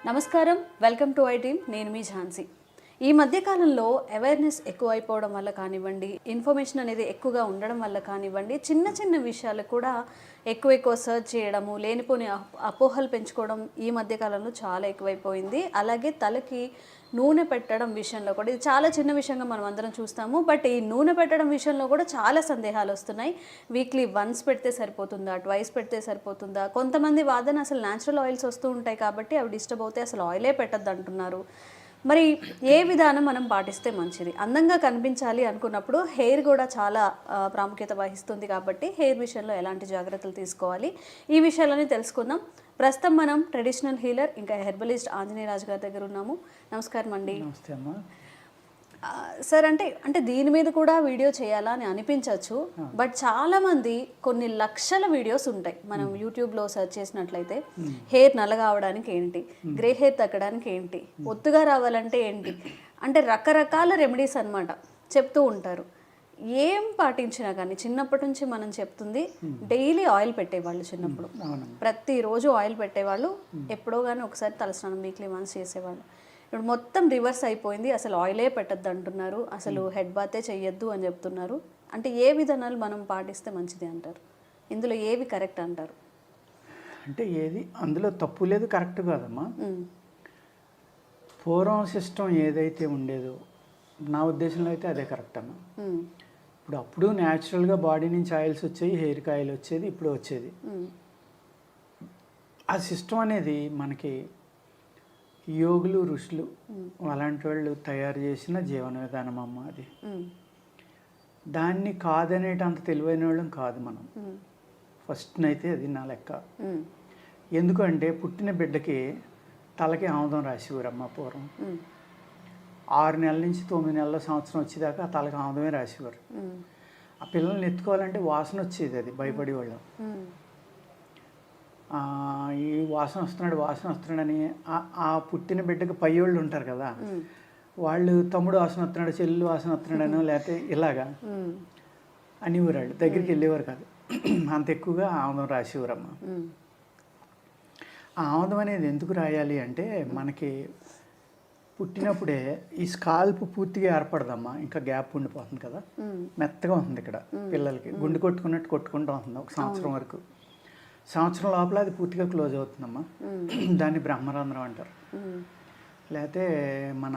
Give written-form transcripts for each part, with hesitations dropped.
నమస్కారం, welcome to I team. నేను మీ ఝాన్సీ. ఈ మధ్యకాలంలో అవేర్నెస్ ఎక్కువైపోవడం వల్ల కానివ్వండి, ఇన్ఫర్మేషన్ అనేది ఎక్కువగా ఉండడం వల్ల కానివ్వండి, చిన్న చిన్న విషయాలు కూడా ఎక్కువ సర్చ్ చేయడము, లేనిపోని అపోహలు పెంచుకోవడం ఈ మధ్యకాలంలో చాలా ఎక్కువైపోయింది. అలాగే తలకి నూనె పెట్టడం విషయంలో కూడా ఇది చాలా చిన్న విషయంగా మనం అందరం చూస్తాము. బట్ ఈ నూనె పెట్టడం విషయంలో కూడా చాలా సందేహాలు వస్తున్నాయి. వీక్లీ వన్స్ పెడితే సరిపోతుందా, ట్వైస్ పెడితే సరిపోతుందా? కొంతమంది వాదన అసలు న్యాచురల్ ఆయిల్స్ వస్తూ ఉంటాయి కాబట్టి అవి డిస్టర్బ్ అవుతాయి, అసలు ఆయిలే పెట్టద్దు అంటున్నారు. మరి ఏ విధానం మనం పాటిస్తే మంచిది? అందంగా కనిపించాలి అనుకున్నప్పుడు హెయిర్ కూడా చాలా ప్రాముఖ్యత వహిస్తుంది కాబట్టి హెయిర్ విషయంలో ఎలాంటి జాగ్రత్తలు తీసుకోవాలి, ఈ విషయాలని తెలుసుకుందాం. ప్రస్తుతం మనం ట్రెడిషనల్ హీలర్ ఇంకా హెర్బలిస్ట్ ఆంజనేయరాజు గారి దగ్గర ఉన్నాము. నమస్కారం అండి. నమస్తే అమ్మా. సార్, అంటే దీని మీద కూడా వీడియో చేయాలా అని అనిపించవచ్చు. బట్ చాలామంది కొన్ని లక్షల వీడియోస్ ఉంటాయి. మనం యూట్యూబ్లో సెర్చ్ చేసినట్లయితే హెయిర్ నల్లగా అవడానికి ఏంటి, గ్రే హెయిర్ తగ్గడానికి ఏంటి, ఒత్తుగా రావాలంటే ఏంటి, అంటే రకరకాల రెమెడీస్ అన్నమాట చెప్తూ ఉంటారు. ఏం పాటించినా కానీ చిన్నప్పటి నుంచి మనం చెప్తుంది డైలీ ఆయిల్ పెట్టేవాళ్ళు. చిన్నప్పుడు ప్రతిరోజు ఆయిల్ పెట్టేవాళ్ళు. ఎప్పుడో కానీ ఒకసారి తలస్నానం వీక్లీ వన్స్ చేసేవాళ్ళు. ఇప్పుడు మొత్తం రివర్స్ అయిపోయింది. అసలు ఆయిలే పెట్టద్దు అంటున్నారు, అసలు హెడ్ బాతే చెయ్యొద్దు అని చెప్తున్నారు. అంటే ఏ విధానాలు మనం పాటిస్తే మంచిది అంటారు? ఇందులో ఏవి కరెక్ట్ అంటారు? అంటే ఏది అందులో తప్పు లేదు, కరెక్ట్ కాదమ్మా. పూర్వం సిస్టమ్ ఏదైతే ఉండేదో నా ఉద్దేశంలో అయితే అదే కరెక్ట్ అమ్మా. ఇప్పుడు అప్పుడు న్యాచురల్గా బాడీ నుంచి ఆయిల్స్ వచ్చాయి, హెయిర్కి ఆయిల్ వచ్చేది, ఇప్పుడు వచ్చేది. ఆ సిస్టమ్ అనేది మనకి యోగులు, ఋషులు అలాంటి వాళ్ళు తయారు చేసిన జీవన విధానం అమ్మ. అది దాన్ని కాదనేటంత తెలివైన వాళ్ళం కాదు మనం. ఫస్ట్నైతే అది నా లెక్క. ఎందుకంటే పుట్టిన బిడ్డకి తలకి ఆముదం రాసేవారమ్మ పూర్వం. 6 నెలల నుంచి 9 నెలల సంవత్సరం వచ్చేదాకా ఆ తలకి ఆముదమే రాసేవారు. ఆ పిల్లల్ని ఎత్తుకోవాలంటే వాసన వచ్చేది, అది భయపడేవాళ్ళం. ఈ వాసన వస్తున్నాడని ఆ పుట్టిన బిడ్డకి పయ్యోళ్ళు ఉంటారు కదా, వాళ్ళు తమ్ముడు వాసన వస్తున్నాడు, చెల్లు వాసన వస్తున్నాడనో లేకపోతే ఇలాగా అనేవారు. దగ్గరికి వెళ్ళేవారు కాదు. అంత ఎక్కువగా ఆముదం రాసేవారమ్మ. ఆ ఆముదం అనేది ఎందుకు రాయాలి అంటే మనకి పుట్టినప్పుడే ఈ స్కాల్ప్ పూర్తిగా ఏర్పడదమ్మా, ఇంకా గ్యాప్ ఉండిపోతుంది కదా, మెత్తగా ఉంటుంది ఇక్కడ పిల్లలకి. గుండు కొట్టుకున్నట్టు కొట్టుకుంటూ ఉంటుంది ఒక సంవత్సరం వరకు. సంవత్సరం లోపల అది పూర్తిగా క్లోజ్ అవుతుందమ్మా. దాన్ని బ్రహ్మరంధ్రం అంటారు. లేకపోతే మన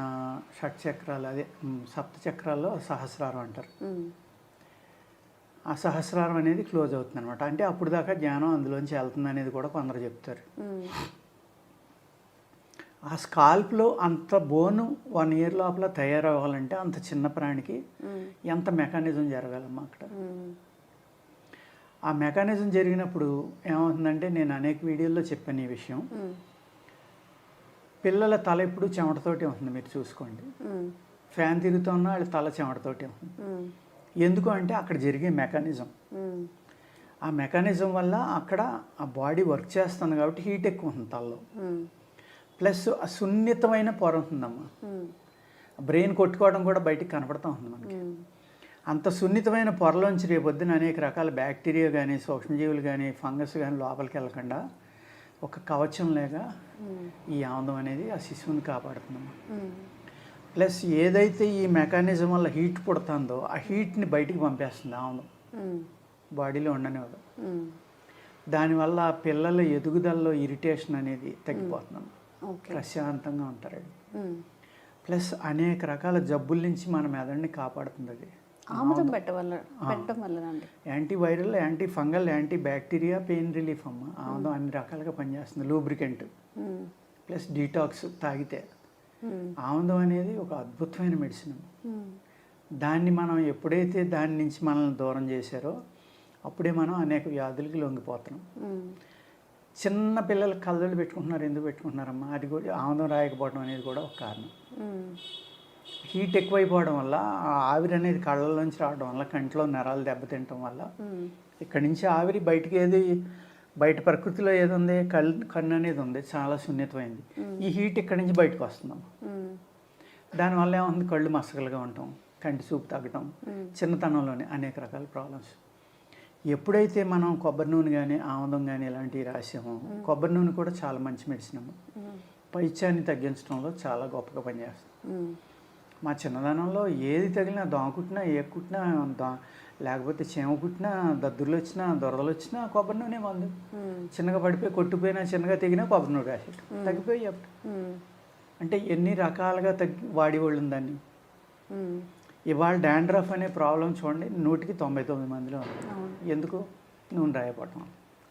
షట్చక్రాలు, అదే సప్త చక్రాల్లో సహస్రారం అంటారు. ఆ సహస్రారం అనేది క్లోజ్ అవుతుంది అనమాట. అంటే అప్పుడు దాకా జ్ఞానం అందులోంచి వెళ్తుంది అనేది కూడా కొందరు చెప్తారు. ఆ స్కాల్ప్లో అంత బోను 1 year లోపల తయారవ్వాలంటే అంత చిన్న ప్రాణికి ఎంత మెకానిజం జరగాలమ్మా అక్కడ. ఆ మెకానిజం జరిగినప్పుడు ఏమవుతుందంటే, నేను అనేక వీడియోల్లో చెప్పాను ఈ విషయం. పిల్లల తల ఎప్పుడు చెమటతోటి ఉంటుంది, మీరు చూసుకోండి. ఫ్యాన్ తిరుగుతున్నా వాళ్ళ తల చెమటతోటి ఉంటుంది. ఎందుకు అంటే అక్కడ జరిగే మెకానిజం. ఆ మెకానిజం వల్ల అక్కడ ఆ బాడీ వర్క్ చేస్తుంది కాబట్టి హీట్ ఎక్కువ ఉంటుంది తలలో. ప్లస్ ఆ సున్నితమైన పొర ఉంటుందమ్మా. బ్రెయిన్ కొట్టుకోవడం కూడా బయటికి కనపడుతూ ఉంటుంది మనకి. అంత సున్నితమైన పొరలోంచి రేపొద్దున అనేక రకాల బ్యాక్టీరియా కానీ, సూక్ష్మజీవులు కానీ, ఫంగస్ కానీ లోపలికి వెళ్ళకుండా ఒక కవచం లేక ఈ ఆముదం అనేది ఆ శిశువుని కాపాడుతుందమ్మా. ప్లస్ ఏదైతే ఈ మెకానిజం వల్ల హీట్ పుడుతుందో ఆ హీట్ని బయటికి పంపేస్తుంది ఆముదం, బాడీలో ఉండనివ్వదు. దానివల్ల పిల్లల ఎదుగుదలలో ఇరిటేషన్ అనేది తగ్గిపోతుందమ్మా, ప్రశాంతంగా ఉంటారు. ప్లస్ అనేక రకాల జబ్బుల నుంచి మన మెదడుని కాపాడుతుంది అది. ఆముదం పెట్టడం వల్ల anti viral, anti fungal, anti bacteria, pain relief అమ్మ. ఆముదం అన్ని రకాలుగా పనిచేస్తుంది. లూబ్రికెంట్ ప్లస్ డీటాక్స్ తాగితే. ఆముదం అనేది ఒక అద్భుతమైన మెడిసిన్. దాన్ని మనం ఎప్పుడైతే దాని నుంచి మనల్ని దూరం చేశారో అప్పుడే మనం అనేక వ్యాధులకి లొంగిపోతున్నాం. చిన్న పిల్లలు కళ్ళజోళ్ళు పెట్టుకుంటున్నారు. ఎందుకు పెట్టుకుంటున్నారమ్మా? అది కూడా ఆముదం రాయకపోవడం అనేది కూడా ఒక కారణం. హీట్ ఎక్కువైపోవడం వల్ల ఆవిరి అనేది కళ్ళలోంచి రావడం వల్ల, కంట్లో నరాలు దెబ్బతింటం వల్ల ఇక్కడి నుంచి ఆవిరి బయటికి బయట ప్రకృతిలో ఏది ఉంది, కన్ను అనేది ఉంది, చాలా సున్నితమైంది. ఈ హీట్ ఇక్కడి నుంచి బయటకు వస్తుందమ్మా. దానివల్ల ఏముంది, కళ్ళు మసకలుగా ఉండటం, కంటి చూపు తగ్గటం, చిన్నతనంలోనే అనేక రకాల ప్రాబ్లమ్స్. ఎప్పుడైతే మనం కొబ్బరి నూనె కానీ, ఆముదం కానీ ఇలాంటివి రాసామో, కొబ్బరి నూనె కూడా చాలా మంచి మెడిసిన్ అమ్మ. పైత్యాన్ని తగ్గించడంలో చాలా గొప్పగా పనిచేస్తుంది. మా చిన్నదనంలో ఏది తగిలినా దోమ కుట్టినా ఏ కుట్టినా లేకపోతే చీమ కుట్టినా దద్దుర్లు వచ్చినా దొరదలు వచ్చినా కొబ్బరి నూనె మందు. చిన్నగా పడిపోయి కొట్టుపోయినా చిన్నగా తెగినా కొబ్బరి నూనె రాసేట తగ్గిపోయి అప్పుడు. అంటే ఎన్ని రకాలుగా వాడేవాళ్ళు దాన్ని. ఇవాళ డాండ్రఫ్ అనే ప్రాబ్లం చూడండి 100కి 99 మందిలో ఎందుకు నూనె రాయపడటం.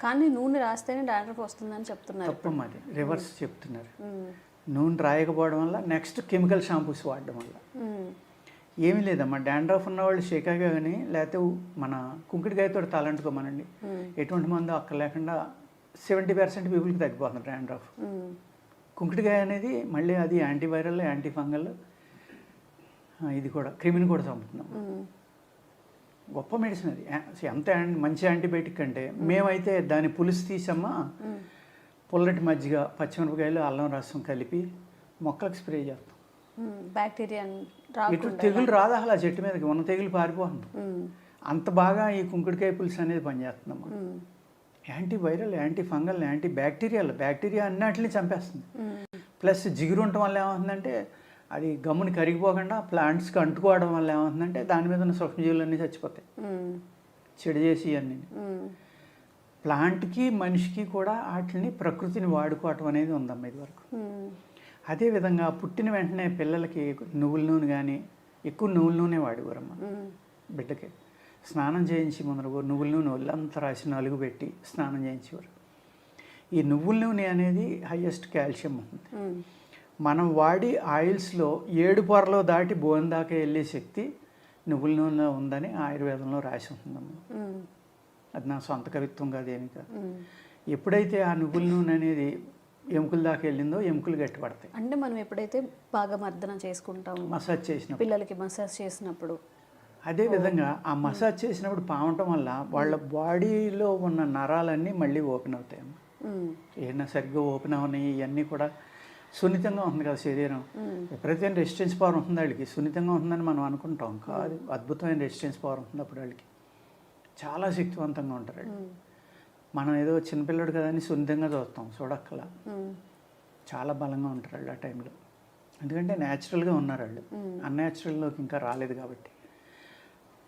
కానీ నూనె రాస్తేనే డాండ్రఫ్ వస్తుందని చెప్తున్నారు. తప్ప మరి రివర్స్ చెప్తున్నారు. నూనె రాయకపోవడం వల్ల నెక్స్ట్ కెమికల్ షాంపూస్ వాడడం వల్ల. ఏమీ లేదమ్మా, డాండ్రఫ్ ఉన్నవాళ్ళు షేకాగా కానీ లేకపోతే మన కుంకుడికాయతో తలంటుకోమనండి, ఎటువంటి మందు అక్కడ లేకుండా 70% పీపుల్కి తగ్గిపోతుంది డాండ్రఫ్. కుంకుడికాయ అనేది మళ్ళీ అది యాంటీవైరల్ యాంటీ ఫంగల్, ఇది కూడా క్రిమిని కూడా చంపుతున్నాం. గొప్ప మెడిసిన్ అది. ఎంత మంచి యాంటీబయాటిక్ అంటే మేమైతే దాని పులుసు తీసమ్మా పుల్లటి మజ్జిగ పచ్చిమిరపకాయలు అల్లం రసం కలిపి మొక్కలకు స్ప్రే చేస్తాం. బ్యాక్టీరియా ఇటు తెగులు రాదా అలా చెట్టు మీదకి ఉన్న తెగులు పారిపోతుంది. అంత బాగా ఈ కుంకుడికాయ పులుసు అనేది పనిచేస్తుందమ్మా. Antiviral anti fungal anti bacteria అన్నిటిని చంపేస్తుంది. ప్లస్ జిగురు ఉండటం వల్ల ఏమవుతుందంటే అది గమ్ముని కరిగిపోకుండా ప్లాంట్స్కి అంటుకోవడం వల్ల ఏమవుతుందంటే దాని మీద ఉన్న సూక్ష్మజీవులన్నీ చచ్చిపోతాయి, చెడు చేసి అన్నీ. ప్లాంట్కి మనిషికి కూడా వాటిని ప్రకృతిని వాడుకోవటం అనేది ఉందమ్మా ఇది వరకు. అదేవిధంగా పుట్టిన వెంటనే పిల్లలకి నువ్వుల నూనె కానీ ఎక్కువ నువ్వుల నూనె వాడేవారమ్మా. బిడ్డకి స్నానం చేయించి ముందర నువ్వుల నూనె ఒళ్ళంతా రాసి నలుగు పెట్టి స్నానం చేయించేవారు. ఈ నువ్వుల నూనె అనేది హైయెస్ట్ కాల్షియం ఉంటుంది. మనం వాడి ఆయిల్స్లో 7 పొరలో దాటి బోన్ దాకా వెళ్ళే శక్తి నువ్వుల నూనెలో ఉందని ఆయుర్వేదంలో రాసి ఉంటుందమ్మా. అది నా సొంత కవిత్వం కాదు, ఏమి కాదు. ఎప్పుడైతే ఆ నువ్వుల నూనె అనేది ఎముకల దాకా వెళ్ళిందో ఎముకలు గట్టిపడతాయి. అంటే మనం ఎప్పుడైతే బాగా మర్దన చేసుకుంటాం, మసాజ్ చేసినప్పుడు, పిల్లలకి మసాజ్ చేసినప్పుడు, అదేవిధంగా ఆ మసాజ్ చేసినప్పుడు పావటం వల్ల వాళ్ళ బాడీలో ఉన్న నరాలన్నీ మళ్ళీ ఓపెన్ అవుతాయమ్మా. ఏమన్నా సరిగ్గా ఓపెన్ అవునాయి ఇవన్నీ కూడా సున్నితంగా ఉంటుంది కదా శరీరం. ఎప్పుడైతే రెసిస్టెన్స్ పవర్ ఉంటుంది వాళ్ళకి, సున్నితంగా ఉంటుందని మనం అనుకుంటాం కాదు, అద్భుతమైన రెసిస్టెన్స్ పవర్ ఉంటుంది అప్పుడు వాళ్ళకి. చాలా శక్తివంతంగా ఉంటారు వాళ్ళు. మనం ఏదో చిన్నపిల్లడు కదా అని సున్నితంగా చూస్తాం, చూడక్కలా చాలా బలంగా ఉంటారు వాళ్ళు ఆ టైంలో. ఎందుకంటే న్యాచురల్గా ఉన్నారు వాళ్ళు, అన్యాచురల్లోకి ఇంకా రాలేదు కాబట్టి.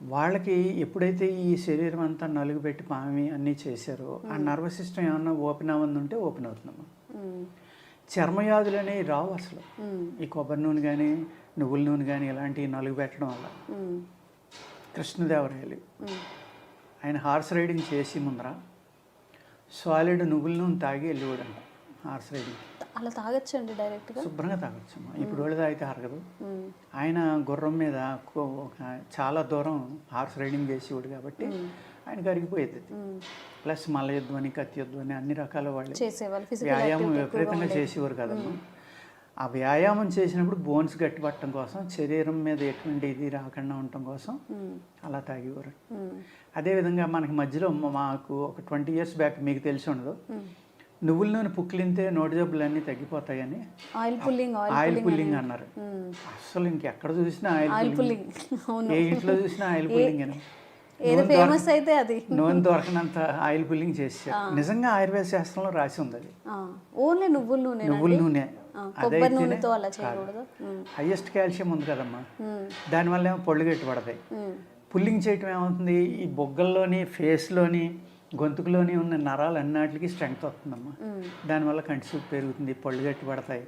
వాళ్ళకి ఎప్పుడైతే ఈ శరీరం అంతా నలుగు పెట్టి పామి అన్నీ చేశారో ఆ నర్వస్ సిస్టమ్ ఏమన్నా ఓపెన్ అవ్వని ఉంటే ఓపెన్ అవుతుందమ్మా. చర్మవ్యాధులు అనేవి రావు అసలు ఈ కొబ్బరి నూనె కానీ నువ్వుల నూనె కానీ ఇలాంటివి నలుగు పెట్టడం వల్ల. కృష్ణదేవరాయలు ఆయన హార్స్ రైడింగ్ చేసి ముందర సాలిడ్ నువ్వుల నూనె తాగి వెళ్ళిపోడంట హార్స్ రైడింగ్. అలా తాగొచ్చండి డైరెక్ట్గా? శుభ్రంగా తాగొచ్చమ్మా. ఇప్పుడు వాళ్ళు తాగితే అరగదు. ఆయన గుర్రం మీద చాలా దూరం హార్స్ రైడింగ్ చేసేవాడు కాబట్టి ఆయనకి అరిగిపోయేది. ప్లస్ మల్ల యుద్ధం అని కత్తి యుద్ధం అని అన్ని రకాల వాళ్ళు వ్యాయామం విపరీతంగా చేసేవారు కదమ్మా. ఆ వ్యాయామం చేసినప్పుడు బోన్స్ గట్టిపట్టడం కోసం, శరీరం మీద ఎటువంటి ఇది రాకుండా ఉండటం కోసం అలా తాగేవారు. అదేవిధంగా మనకి మధ్యలో మాకు ఒక 20 years బ్యాక్ మీకు తెలిసి ఉండదు, నువ్వుల నూనె పుక్కిలింతే నోటి జబ్బులన్నీ తగ్గిపోతాయని ఆయిల్ పుల్లింగ్ అన్నారు. అసలు ఇంకెక్కడ చూసినా ఆయిల్ పుల్లింగ్, ఏ ఇంట్లో చూసినా ఆయిల్ పుల్లింగ్ అని. నూనె దొరకనంత ఆయిల్ పుల్లింగ్ చేశారు. నిజంగా ఆయుర్వేద శాస్త్రంలో రాసి ఉంది అది. ఓన్లీ నువ్వుల నూనె హైయెస్ట్ కాల్షియం ఉంది కదమ్మా. దానివల్ల ఏమో పళ్ళు గట్టి పడతాయి. పుల్లింగ్ చేయటం ఏమవుతుంది, ఈ బొగ్గల్లోని ఫేస్లోని గొంతుకులోని ఉన్న నరాలు అన్నిటికీ స్ట్రెంగ్త్ వస్తుందమ్మా. దానివల్ల కంటి చూపు పెరుగుతుంది, పళ్ళు గట్టి పడతాయి,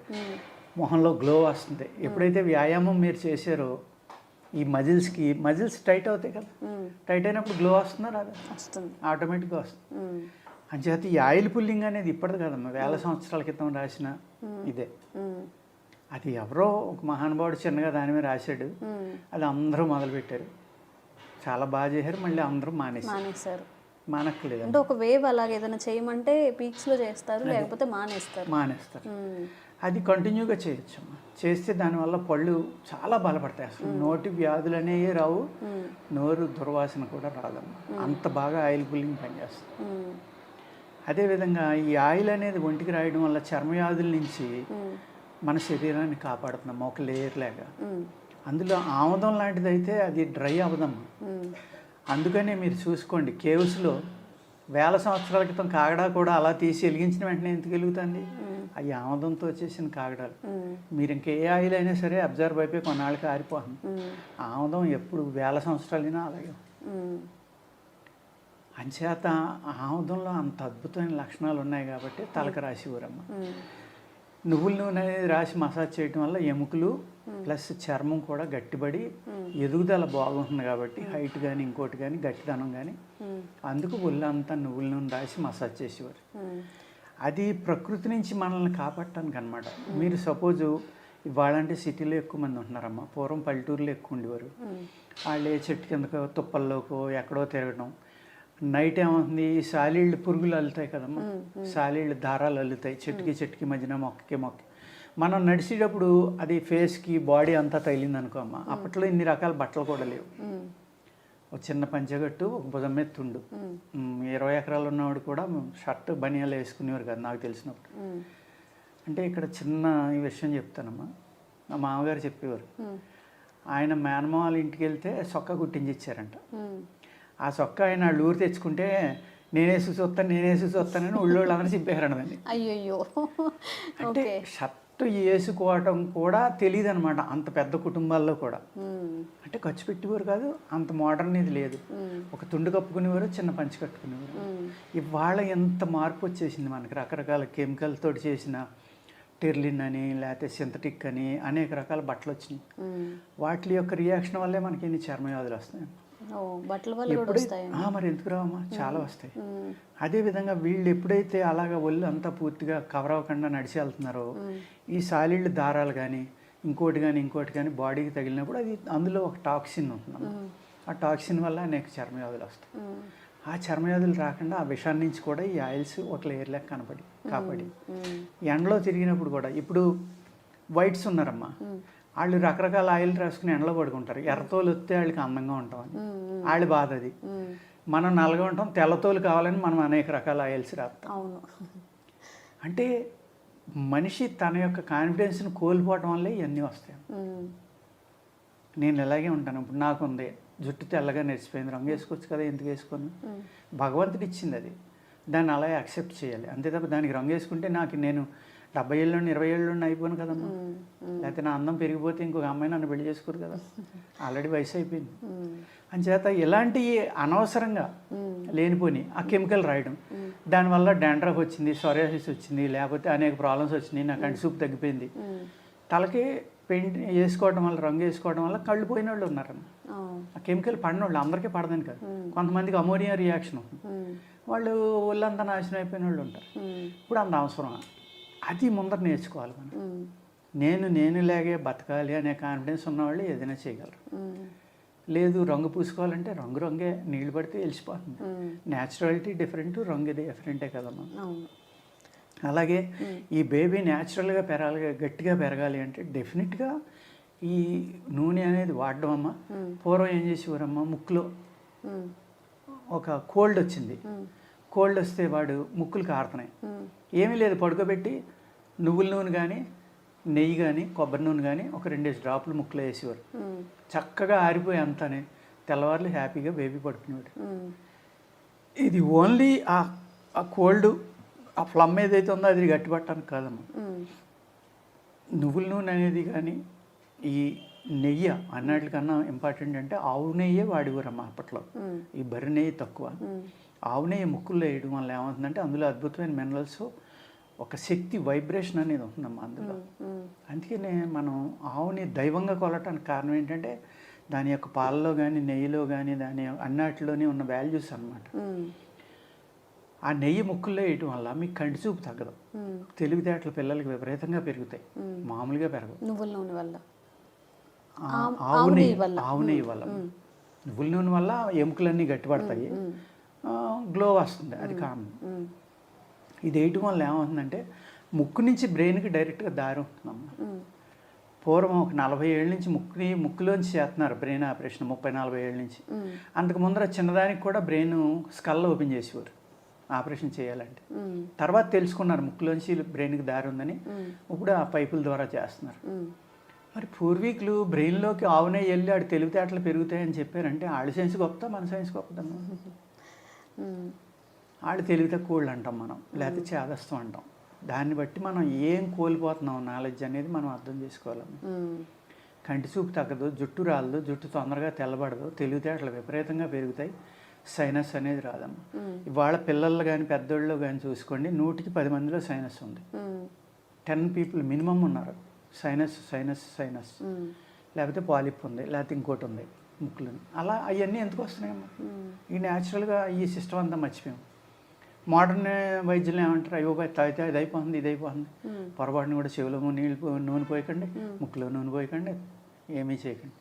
మొహంలో గ్లో వస్తుంది. ఎప్పుడైతే వ్యాయామం మీరు చేశారో ఈ మజిల్స్ టైట్ అవుతాయి కదా, టైట్ అయినప్పుడు గ్లో వస్తుందా రాదా? వస్తుంది, ఆటోమేటిక్గా వస్తుంది. అంచేత ఈ ఆయిల్ పుల్లింగ్ అనేది ఇప్పటిది కదమ్మా, 1000 సంవత్సరాల క్రితం రాసిన ఇదే. అది ఎవరో ఒక మహానుభావుడు చిన్నగా దాని మీద రాశాడు, అది అందరూ మొదలుపెట్టారు, చాలా బాగా చేశారు. మళ్ళీ అందరూ మానేశారు. మానక్కలేదు అంటే ఒక వేవ్ అలాగే ఏదైనా చేయమంటే పీక్స్లో చేస్తారు, లేకపోతే మానేస్తారు. అది కంటిన్యూగా చేయొచ్చు. చేస్తే దానివల్ల పళ్ళు చాలా బలపడతాయి. అసలు నోటి వ్యాధులు అనేవి రావు, నోరు దుర్వాసన కూడా రాదమ్మా. అంత బాగా ఆయిల్ పుల్లింగ్ పనిచేస్తుంది. అదేవిధంగా ఈ ఆయిల్ అనేది ఒంటికి రాయడం వల్ల చర్మవ్యాధుల నుంచి మన శరీరాన్ని కాపాడుతున్నాం ఒక లేయర్ లాగా. అందులో ఆముదం లాంటిది అయితే అది డ్రై అవ్వదమ్మా. అందుకనే మీరు చూసుకోండి, కేవ్స్లో వేల సంవత్సరాల క్రితం కాగడా కూడా అలా తీసి వెలిగించిన వెంటనే ఎందుకు వెలుగుతుంది? అవి ఆముదంతో వచ్చేసిన కాగడాలు. మీరు ఇంకే ఆయిల్ అయినా సరే అబ్జర్వ్ అయిపోయి కొన్నాళ్ళకి ఆరిపోతుంది. ఆముదం ఎప్పుడు వేల సంవత్సరాలైనా అలాగే. అంచేత ఆముదంలో అంత అద్భుతమైన లక్షణాలు ఉన్నాయి కాబట్టి తలకు రాసేవారమ్మ. నువ్వుల నూనె అనేది రాసి మసాజ్ చేయడం వల్ల ఎముకలు ప్లస్ చర్మం కూడా గట్టిపడి ఎదుగుదల బాగుంటుంది కాబట్టి హైట్ కానీ ఇంకోటి కానీ గట్టిదనం కానీ అందుకు ఒళ్ళంతా నువ్వుల నూనె రాసి మసాజ్ చేసేవారు. అది ప్రకృతి నుంచి మనల్ని కాపాడటానికి అనమాట. మీరు సపోజు ఇవాళంటే సిటీలో ఎక్కువ మంది ఉంటున్నారమ్మా. పూర్వం పల్లెటూరులో ఎక్కువ ఉండేవారు. వాళ్ళు ఏ చెట్టు కిందకో తుప్పల్లోకో ఎక్కడో తిరగడం. నైట్ ఏమవుతుంది, ఈ సాలీళ్ళు పురుగులు అల్లుతాయి కదమ్మా, సాలీళ్ళు దారాలు అల్లుతాయి చెట్టుకి మధ్యన మొక్కకి. మనం నడిచేటప్పుడు అది ఫేస్కి బాడీ అంతా తగిలింది అనుకో అమ్మ. అప్పట్లో ఇన్ని రకాల బట్టలు కూడా లేవు. ఒక చిన్న పంచగట్టు, ఒక భుజం మీద తుండు. 20 ఎకరాలు ఉన్నవాడు కూడా షర్ట్ బనియాలు వేసుకునేవారు కదా నాకు తెలిసినప్పుడు. అంటే ఇక్కడ చిన్న ఈ విషయం చెప్తానమ్మా. మా మామగారు చెప్పేవారు, ఆయన మేనమామ వాళ్ళ ఇంటికి వెళ్తే సొక్క కుట్టించి ఇచ్చారంట. ఆ సొక్క ఆయన వాళ్ళు ఊరు తెచ్చుకుంటే నేనేసి చూస్తానని ఊళ్ళోళ్ళు అందరూ చింపేశారంట దాన్ని. అయ్యో. అంటే షర్ట్ వేసుకోవటం కూడా తెలియదు అనమాట అంత పెద్ద కుటుంబాల్లో కూడా. అంటే ఖర్చు పెట్టేవారు కాదు, అంత మోడర్న్ ఇది లేదు. ఒక తుండు కప్పుకునేవారు, చిన్న పంచి కట్టుకునేవారు. ఇవాళ ఎంత మార్పు వచ్చేసింది మనకి. రకరకాల కెమికల్ తోటి చేసిన టెర్లిన్ అని లేకపోతే సింథటిక్ అని అనేక రకాల బట్టలు వచ్చినాయి. వాటి యొక్క రియాక్షన్ వల్లే మనకి ఎన్ని చర్మవ్యాధులు వస్తాయి. మరి ఎందుకు రావమ్మా, చాలా వస్తాయి. అదేవిధంగా వీళ్ళు ఎప్పుడైతే అలాగా ఒళ్ళు అంతా పూర్తిగా కవర్ అవ్వకుండా నడిచి వెళ్తున్నారో ఈ సాలిళ్ళు దారాలు కానీ ఇంకోటి కానీ బాడీకి తగిలినప్పుడు అది అందులో ఒక టాక్సిన్ ఉంటుంది. ఆ టాక్సిన్ వల్ల అనేక చర్మవ్యాధులు వస్తాయి. ఆ చర్మవ్యాధులు రాకుండా ఆ విషాన్ని నుంచి కూడా ఈ ఆయిల్స్ ఒక లేయర్ లెక్క కాపాడి ఎండలో తిరిగినప్పుడు కూడా. ఇప్పుడు వైట్స్ ఉన్నారమ్మా, వాళ్ళు రకరకాల ఆయిల్ రాసుకుని ఎండలో పడుకుంటారు. ఎర్రతోలు వస్తే వాళ్ళకి అందంగా ఉంటామని వాళ్ళ బాధ అది. మనం నల్లగా ఉంటాం, తెల్లతోలు కావాలని మనం అనేక రకాల ఆయిల్స్ రాస్తాం. అంటే మనిషి తన యొక్క కాన్ఫిడెన్స్ని కోల్పోవటం వల్లే ఇవన్నీ వస్తాయి. నేను ఇలాగే ఉంటాను. ఇప్పుడు నాకుంది జుట్టు తెల్లగా నెరిసిపోయింది, రంగు వేసుకోవచ్చు కదా, ఎందుకు వేసుకొని? భగవంతుడు ఇచ్చింది అది, దాన్ని అలాగే యాక్సెప్ట్ చేయాలి అంతే తప్ప దానికి రంగు వేసుకుంటే నేను 70 ఏళ్ళు 20 ఏళ్ళు అయిపోను కదమ్మా. లేకపోతే నా అందం పెరిగిపోతే ఇంకొక అమ్మాయి నన్ను పెళ్లి చేసుకోరు కదా, ఆల్రెడీ వయసు అయిపోయింది. అంచేత ఇలాంటివి అనవసరంగా లేనిపోని ఆ కెమికల్ రాయడం, దానివల్ల డాండ్రఫ్ వచ్చింది, సోరియాసిస్ వచ్చింది, లేకపోతే అనేక ప్రాబ్లమ్స్ వచ్చినాయి, నా కంటి చూపు తగ్గిపోయింది. తలకి పెయింట్ వేసుకోవడం వల్ల, రంగు వేసుకోవడం వల్ల కళ్ళు పోయిన వాళ్ళు ఉన్నారన్న. ఆ కెమికల్ పడిన వాళ్ళు అందరికీ పడదని కాదు, కొంతమందికి అమోనియా రియాక్షన్ అవుతుంది, వాళ్ళు ఒళ్ళంతా నాశనం అయిపోయిన వాళ్ళు ఉంటారు. ఇప్పుడు అంత అవసరం అది ముందర నేర్చుకోవాలి మనం. నేనులాగే బతకాలి అనే కాన్ఫిడెన్స్ ఉన్నవాళ్ళు ఏదైనా చేయగలరు. లేదు రంగు పూసుకోవాలంటే రంగే, నీళ్ళు పడితే వెలిసిపోతుంది. న్యాచురాలిటీ డిఫరెంట్, రంగు డిఫరెంటే కదమ్మా. అలాగే ఈ బేబీ న్యాచురల్గా గట్టిగా పెరగాలి అంటే డెఫినెట్గా ఈ నూనె అనేది వాడడం అమ్మ. పూర్వం ఏం చేసేవారమ్మా, ముక్కులో ఒక కోల్డ్ వచ్చింది, కోల్డ్ వస్తే వాడు ముక్కులు కారుతున్నాయి, ఏమీ లేదు పడుకోబెట్టి నువ్వుల నూనె కానీ నెయ్యి కానీ కొబ్బరి నూనె కానీ ఒక 2 డ్రాపులు ముక్కులో వేసేవారు. చక్కగా ఆరిపోయి అంతానే తెల్లవారులు హ్యాపీగా బేబీ పడుకునేవాడు. ఇది ఓన్లీ ఆ కోల్డ్, ఆ ఫ్లమ్ ఏదైతే ఉందో అది గట్టిపట్టడానికి కాదమ్మా. నువ్వుల నూనె అనేది కానీ ఈ నెయ్యి అన్నిటికన్నా ఇంపార్టెంట్ అంటే ఆవు నెయ్యే వాడేవారమ్మా అప్పట్లో. ఈ బర్రె నెయ్యి తక్కువ. ఆవు నెయ్యి ముక్కుల్లో వేయడం వల్ల ఏమవుతుందంటే అందులో అద్భుతమైన మినరల్స్, ఒక శక్తి, వైబ్రేషన్ అనేది ఉంటుందమ్మా అందులో. అందుకనే మనం ఆవుని దైవంగా కొలటానికి కారణం ఏంటంటే దాని యొక్క పాలలో కానీ నెయ్యిలో కానీ దాని అన్నిటిలోనే ఉన్న వాల్యూస్ అన్నమాట. ఆ నెయ్యి ముక్కుల్లో వేయటం వల్ల మీకు కంటి చూపు తగ్గదు, తెలివితేటలు పిల్లలకి విపరీతంగా పెరుగుతాయి, మామూలుగా పెరగవు. నువ్వుల నూనె వల్ల, ఆవు నెయ్యి వల్ల, నువ్వుల నూనె వల్ల ఎముకలన్నీ గట్టిపడతాయి, గ్లో వస్తుంది, అది కామన్. ఇది వేయటం వల్ల ఏమవుతుందంటే ముక్కు నుంచి బ్రెయిన్కి డైరెక్ట్గా దారి ఉంటుందమ్మా. పూర్వం ఒక 40 ఏళ్ళ నుంచి ముక్కులోంచి చేస్తున్నారు బ్రెయిన్ ఆపరేషన్, 30-40 ఏళ్ళ నుంచి. అంతకు ముందర చిన్నదానికి కూడా బ్రెయిన్ స్కల్ ఓపెన్ చేసేవారు ఆపరేషన్ చేయాలంటే. తర్వాత తెలుసుకున్నారు ముక్కులోంచి బ్రెయిన్కి దారి ఉందని, ఇప్పుడు ఆ పైపుల ద్వారా చేస్తున్నారు. మరి పూర్వీకులు బ్రెయిన్లోకి ఆవునే వెళ్ళి ఆడు తెలివితేటలు పెరుగుతాయని చెప్పారంటే వాళ్ళ సైన్స్ గొప్పదా మన సైన్స్ గొప్పదమ్మా? వాళ్ళు తెలివి తక్కువ అంటాం మనం, లేకపోతే చేదస్తాం అంటాం. దాన్ని బట్టి మనం ఏం కోల్పోతున్నాం నాలెడ్జ్ అనేది మనం అర్థం చేసుకోవాలమ్మా. కంటి చూపు తగ్గదు, జుట్టు రాలదు, జుట్టు తొందరగా తెల్లబడదు, తెలివితేటలు విపరీతంగా పెరుగుతాయి, సైనస్ అనేది రాదమ్మా. ఇవాళ పిల్లలు కానీ పెద్దోళ్ళు కానీ చూసుకోండి, 100కి 10 మందిలో సైనస్ ఉంది. 10 పీపుల్ మినిమం ఉన్నారు సైనస్ సైనస్ సైనస్, లేకపోతే పాలిప్ ఉంది, లేకపోతే ఇంకోటి ఉంది ముక్కులు. అలా అవన్నీ ఎందుకు వస్తున్నాయమ్మా? ఈ న్యాచురల్గా ఈ సిస్టమ్ అంతా మర్చిపోయాం. మోడర్న్ వైద్యులు ఏమంటారు, అయ్యో తాగితే అది అయిపోతుంది ఇది అయిపోతుంది, పొరపాటును కూడా చెవిలో నూనె పోయకండి, ముక్కులో నూనె పోయకండి, ఏమీ చేయకండి.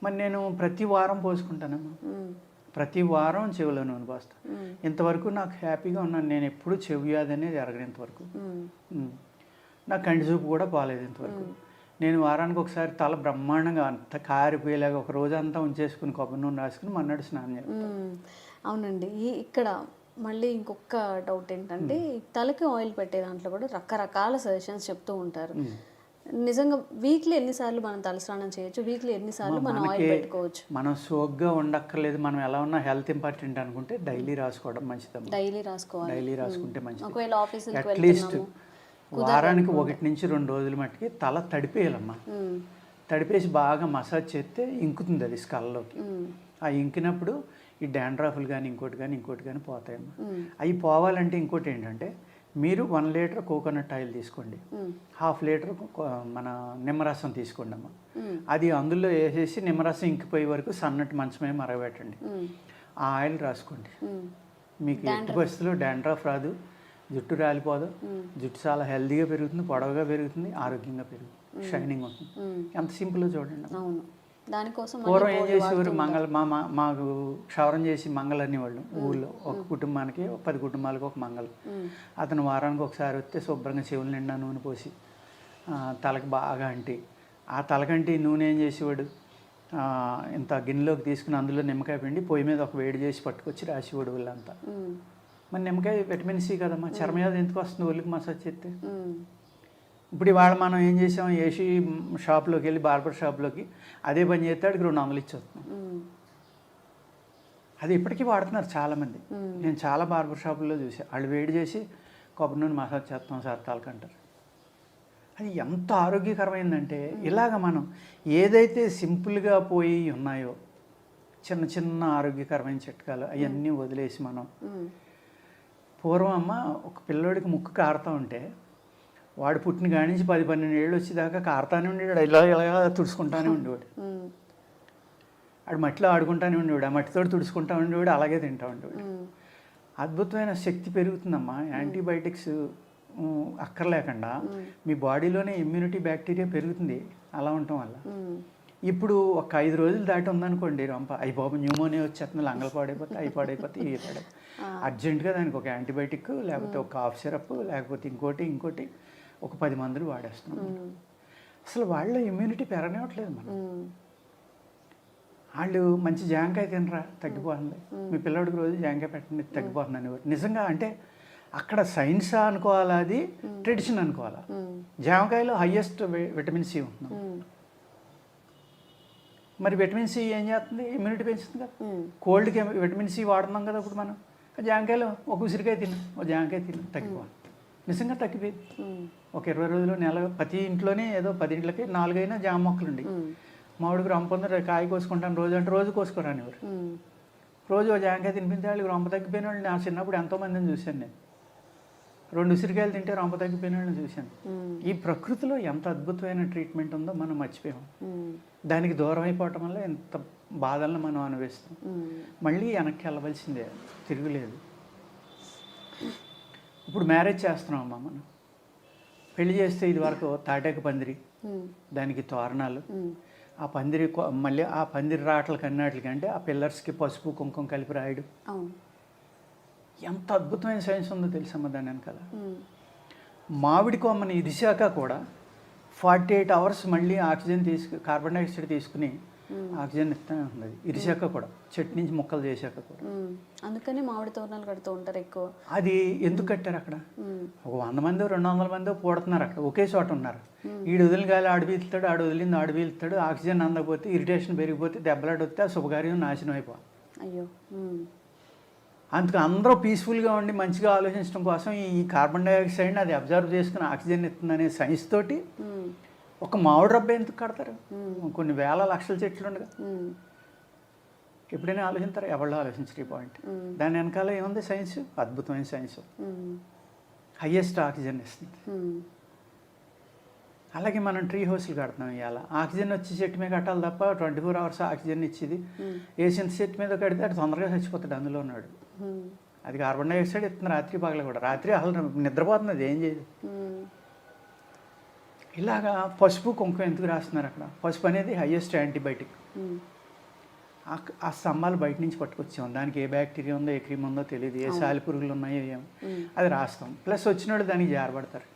మరి నేను ప్రతి వారం పోసుకుంటానమ్మా, ప్రతి వారం చెవిలో నూనె పోస్తాను. ఇంతవరకు నాకు హ్యాపీగా ఉన్నాను. నేను ఎప్పుడు చెవి వ్యాధి అనేది ఎరగను ఇంతవరకు. నాకు కంటి చూపు కూడా పోలేదు ఇంతవరకు. నేను వారానికి ఒకసారి తల బ్రహ్మాండంగా అంత కారిపోయేలాగా ఒక రోజంతా ఉంచేసుకుని కొబ్బరి నూనె రాసుకుని మన్నాడు స్నానం చేస్తాను. అవునండి. ఇక్కడ మళ్ళీ ఇంకొక డౌట్ ఏంటంటే, తలకి ఆయిల్ పెట్టే దాంట్లో కూడా రకరకాల సజెషన్స్ చెప్తూ ఉంటారు. నిజంగా వీక్లీ ఎన్నిసార్లు మనం తలస్నానం చేయొచ్చు, వీక్లీ ఎన్నిసార్లు మనం ఆయిల్ పెట్టుకోవచ్చు? మనం సోగ్గా ఉండక్కర్లేదు, మనం ఎలా ఉన్నా హెల్త్ ఇంపార్టెంట్ అనుకుంటే డైలీ రాసుకోవడం మంచిదమ్మా. డైలీ రాసుకోవాలి, డైలీ రాసుకుంటే మంచిది. ఒకవేళ ఆఫీస్కి అట్లీస్ట్ వారానికి 1 నుంచి 2 రోజుల మట్టుకి తల తడిపేయాలమ్మా. తడిపేసి బాగా మసాజ్ చేస్తే ఇంకుతుంది అది స్కల్లోకి. ఆ ఇంకినప్పుడు ఈ డాండ్రాఫ్లు కానీ ఇంకోటి కానీ పోతాయమ్మా. అవి పోవాలంటే ఇంకోటి ఏంటంటే, మీరు 1 లీటర్ కోకోనట్ ఆయిల్ తీసుకోండి, 1/2 లీటర్ మన నిమ్మరసం తీసుకోండి అమ్మా. అది అందులో వేసేసి నిమ్మరసం ఇంకిపోయే వరకు సన్నటి మంచమే మరగబెట్టండి. ఆ ఆయిల్ రాసుకోండి. మీకు ఎట్టి పరిస్థితుల్లో డాండ్రాఫ్ రాదు, జుట్టు రాలిపోదు, జుట్టు చాలా హెల్తీగా పెరుగుతుంది, పొడవుగా పెరుగుతుంది, ఆరోగ్యంగా పెరుగుతుంది, షైనింగ్ ఉంటుంది. ఎంత సింపుల్గా చూడండి. దానికోసం పూర్వం ఏం చేసేవారు, మాకు క్షవరం చేసి మంగళ అనేవాళ్ళు ఊళ్ళో. ఒక కుటుంబానికి 10 కుటుంబాలకు ఒక మంగళ. అతను వారానికి ఒకసారి వస్తే శుభ్రంగా చెవులు నిండా నూనె పోసి తలకి బాగా అంటి, ఆ తలకంటి నూనె ఏం చేసేవాడు, ఇంత గిన్నెలోకి తీసుకుని అందులో నిమ్మకాయ పిండి పొయ్యి మీద ఒక వేడి చేసి పట్టుకొచ్చి రాసేవాడు వాళ్ళంతా. మరి నిమ్మకాయ విటమిన్ సి కదమ్మా, చర్మయాది ఎందుకు వస్తుంది ఒళ్ళకి మసాజ్ చేస్తే? ఇప్పుడు ఇవాళ మనం ఏం చేసాం, ఏసీ షాప్లోకి వెళ్ళి బార్బర్ షాప్లోకి అదే పని చేస్తే వాడికి 200 ఇచ్చేస్తున్నాం. అది ఇప్పటికీ వాడుతున్నారు చాలామంది. నేను చాలా బార్బర్ షాపుల్లో చూసాను, వాళ్ళు వేడి చేసి కొబ్బరి నూనె మసాజ్ చేస్తాం సార్ తలకంటారు. అది ఎంత ఆరోగ్యకరమైందంటే, ఇలాగ మనం ఏదైతే సింపుల్గా పోయి ఉన్నాయో చిన్న చిన్న ఆరోగ్యకరమైన చిట్కాలు అవన్నీ వదిలేసి మనం పూర్వం అమ్మ ఒక పిల్లోడికి ముక్కు కారుతూ ఉంటే వాడు పుట్టిన కాడి నుంచి 10-12 ఏళ్ళు వచ్చేదాకా కారుతానే ఉండేవాడు, ఇలా తుడుచుకుంటానే ఉండేవాడు. ఆడు మట్టిలో ఆడుకుంటానే ఉండేవాడు, ఆ మట్టితో తుడుచుకుంటా ఉండేవాడు, అలాగే తింటూ ఉండేవాడు. అద్భుతమైన శక్తి పెరుగుతుందమ్మా. యాంటీబయాటిక్స్ అక్కర్లేకుండా మీ బాడీలోనే ఇమ్యూనిటీ బ్యాక్టీరియా పెరుగుతుంది అలా ఉండటం వల్ల. ఇప్పుడు ఒక 5 రోజులు దాటి ఉందనుకోండి రొంప, అయ్యి బాబు న్యూమోనియా వచ్చేస్తుంది, లంగలు పాడైపోతే అవి పాడైపోతే ఇవి పాడైపోతే అర్జెంటుగా దానికి ఒక యాంటీబయాటిక్ లేకపోతే ఒక కాఫ్ సిరప్ లేకపోతే ఇంకోటి ఒక 10 మందులు వాడేస్తున్నాం. అసలు వాళ్ళ ఇమ్యూనిటీ పెరగనివ్వట్లేదు మనం. వాళ్ళు మంచి జాంకాయ తినరా, తగ్గిపోతుంది. మీ పిల్లడికి రోజు జాంకాయ పెట్టండి, తగ్గిపోతుంది అనేవారు. నిజంగా అంటే అక్కడ సైన్స్ అనుకోవాలా, అది ట్రెడిషన్ అనుకోవాలా. జామకాయలో హయ్యెస్ట్ విటమిన్ సి ఉంటుంది. మరి విటమిన్ సి ఏం చేస్తుంది, ఇమ్యూనిటీ పెంచుతుంది కదా. కోల్డ్కి విటమిన్ సి వాడుతున్నాం కదా ఇప్పుడు మనం. జామకాయలో ఒక ఉసిరికాయ ఒక జామకాయ తగ్గిపోవాలి. నిజంగా తగ్గిపోయింది. ఒక 20 రోజులు నెల ప్రతి ఇంట్లోనే ఏదో 10 ఇంట్లకి 4 అయినా జామ మొక్కలు ఉండి. మామిడికి రొంపొందరు కాయ కోసుకుంటాను రోజు అంటే రోజు కోసుకోరాని ఎవరు. రోజు జామకాయ తినిపించే వాళ్ళు రొంప తగ్గిపోయిన వాళ్ళు నా చిన్నప్పుడు ఎంతోమందిని చూశాను నేను. 2 ఉసిరికాయలు తింటే రొంప తగ్గిపోయిన వాళ్ళని చూశాను. ఈ ప్రకృతిలో ఎంత అద్భుతమైన ట్రీట్మెంట్ ఉందో మనం మర్చిపోయాం. దానికి దూరం అయిపోవటం వల్ల ఎంత బాధలను మనం అనుభవిస్తాం. మళ్ళీ వెనక్కి వెళ్ళవలసిందే, తిరుగులేదు. ఇప్పుడు మ్యారేజ్ చేస్తున్నాం అమ్మా మనం. పెళ్లి చేస్తే ఇది వరకు తాటాకు పందిరి, దానికి తోరణాలు, ఆ పందిరి మళ్ళీ ఆ పందిరి రాటలకి అన్నిటికి అంటే ఆ పిల్లర్స్కి పసుపు కుంకుమ కలిపి రాయడం. ఎంత అద్భుతమైన సైన్స్ ఉందో తెలుసమ్మా దాని వెనకాల. మామిడి కొమ్మని ఇరిశాక కూడా 48 అవర్స్ మళ్ళీ ఆక్సిజన్ కార్బన్ డైఆక్సైడ్ తీసుకుని ఆక్సిజన్ ఇస్తూనే ఉంది. ఇరిశాక కూడా, చెట్టు నుంచి ముక్కలు చేశాక కూడా. అందుకని మామిడి తోరణాలు కడుతూ ఉంటారు ఎక్కువ. అది ఎందుకు కట్టారు అక్కడ? ఒక 100 మందో 200 మందో పూడుతున్నారు అక్కడ, ఒకే చోట ఉన్నారు. ఈడు వదిలిన గాలి ఆడు పీలుతాడు, ఆడు వదిలింది ఆడు పీలుతాడు. ఆక్సిజన్ అందకపోతే, ఇరిటేషన్ పెరిగిపోతే, దెబ్బలాడి వస్తే ఆ శుభకార్యం నాశనం అయిపోవాలి. అయ్యో, అందుకు అందరూ పీస్ఫుల్గా ఉండి మంచిగా ఆలోచించడం కోసం ఈ కార్బన్ డైఆక్సైడ్ని అది అబ్జర్వ్ చేసుకుని ఆక్సిజన్ ఇస్తుందనే సైన్స్ తోటి ఒక మామిడి రబ్బ ఎందుకు కడతారు? కొన్ని వేల లక్షల చెట్లు ఉండగా ఎప్పుడైనా ఆలోచించారు? ఎవరిలో ఆలోచించరు ఈ పాయింట్. దాని వెనకాల ఏముంది? సైన్స్, అద్భుతమైన సైన్స్. హయ్యెస్ట్ ఆక్సిజన్ ఇస్తుంది. అలాగే మనం ట్రీ హౌస్లు కడుతున్నాం. ఇవాళ ఆక్సిజన్ వచ్చి చెట్టు మీద కట్టాలి తప్ప 24 hours ఆక్సిజన్ ఇచ్చేది వేసిన చెట్టు మీద కడితే అది తొందరగా చచ్చిపోతాడు అందులో ఉన్నాడు. అది కార్బన్ డైఆక్సైడ్ ఇస్తుంది రాత్రి పగల కూడా. రాత్రి అసలు నిద్రపోతుంది, అది ఏం చేయదు. ఇలాగా పసుపు కుంకుమ ఎందుకు రాస్తున్నారు అక్కడ? పసుపు అనేది హయ్యెస్ట్ యాంటీబయాటిక్. ఆ స్తంభాలు బయట నుంచి పట్టుకొచ్చాం. దానికి ఏ బ్యాక్టీరియా ఉందో, ఏ క్రీమ్ ఉందో తెలియదు, ఏ సాలి పురుగులు ఉన్నాయో ఏమో, అది రాస్తాం. ప్లస్ వచ్చిన వాళ్ళు దానికి జారబడతారు.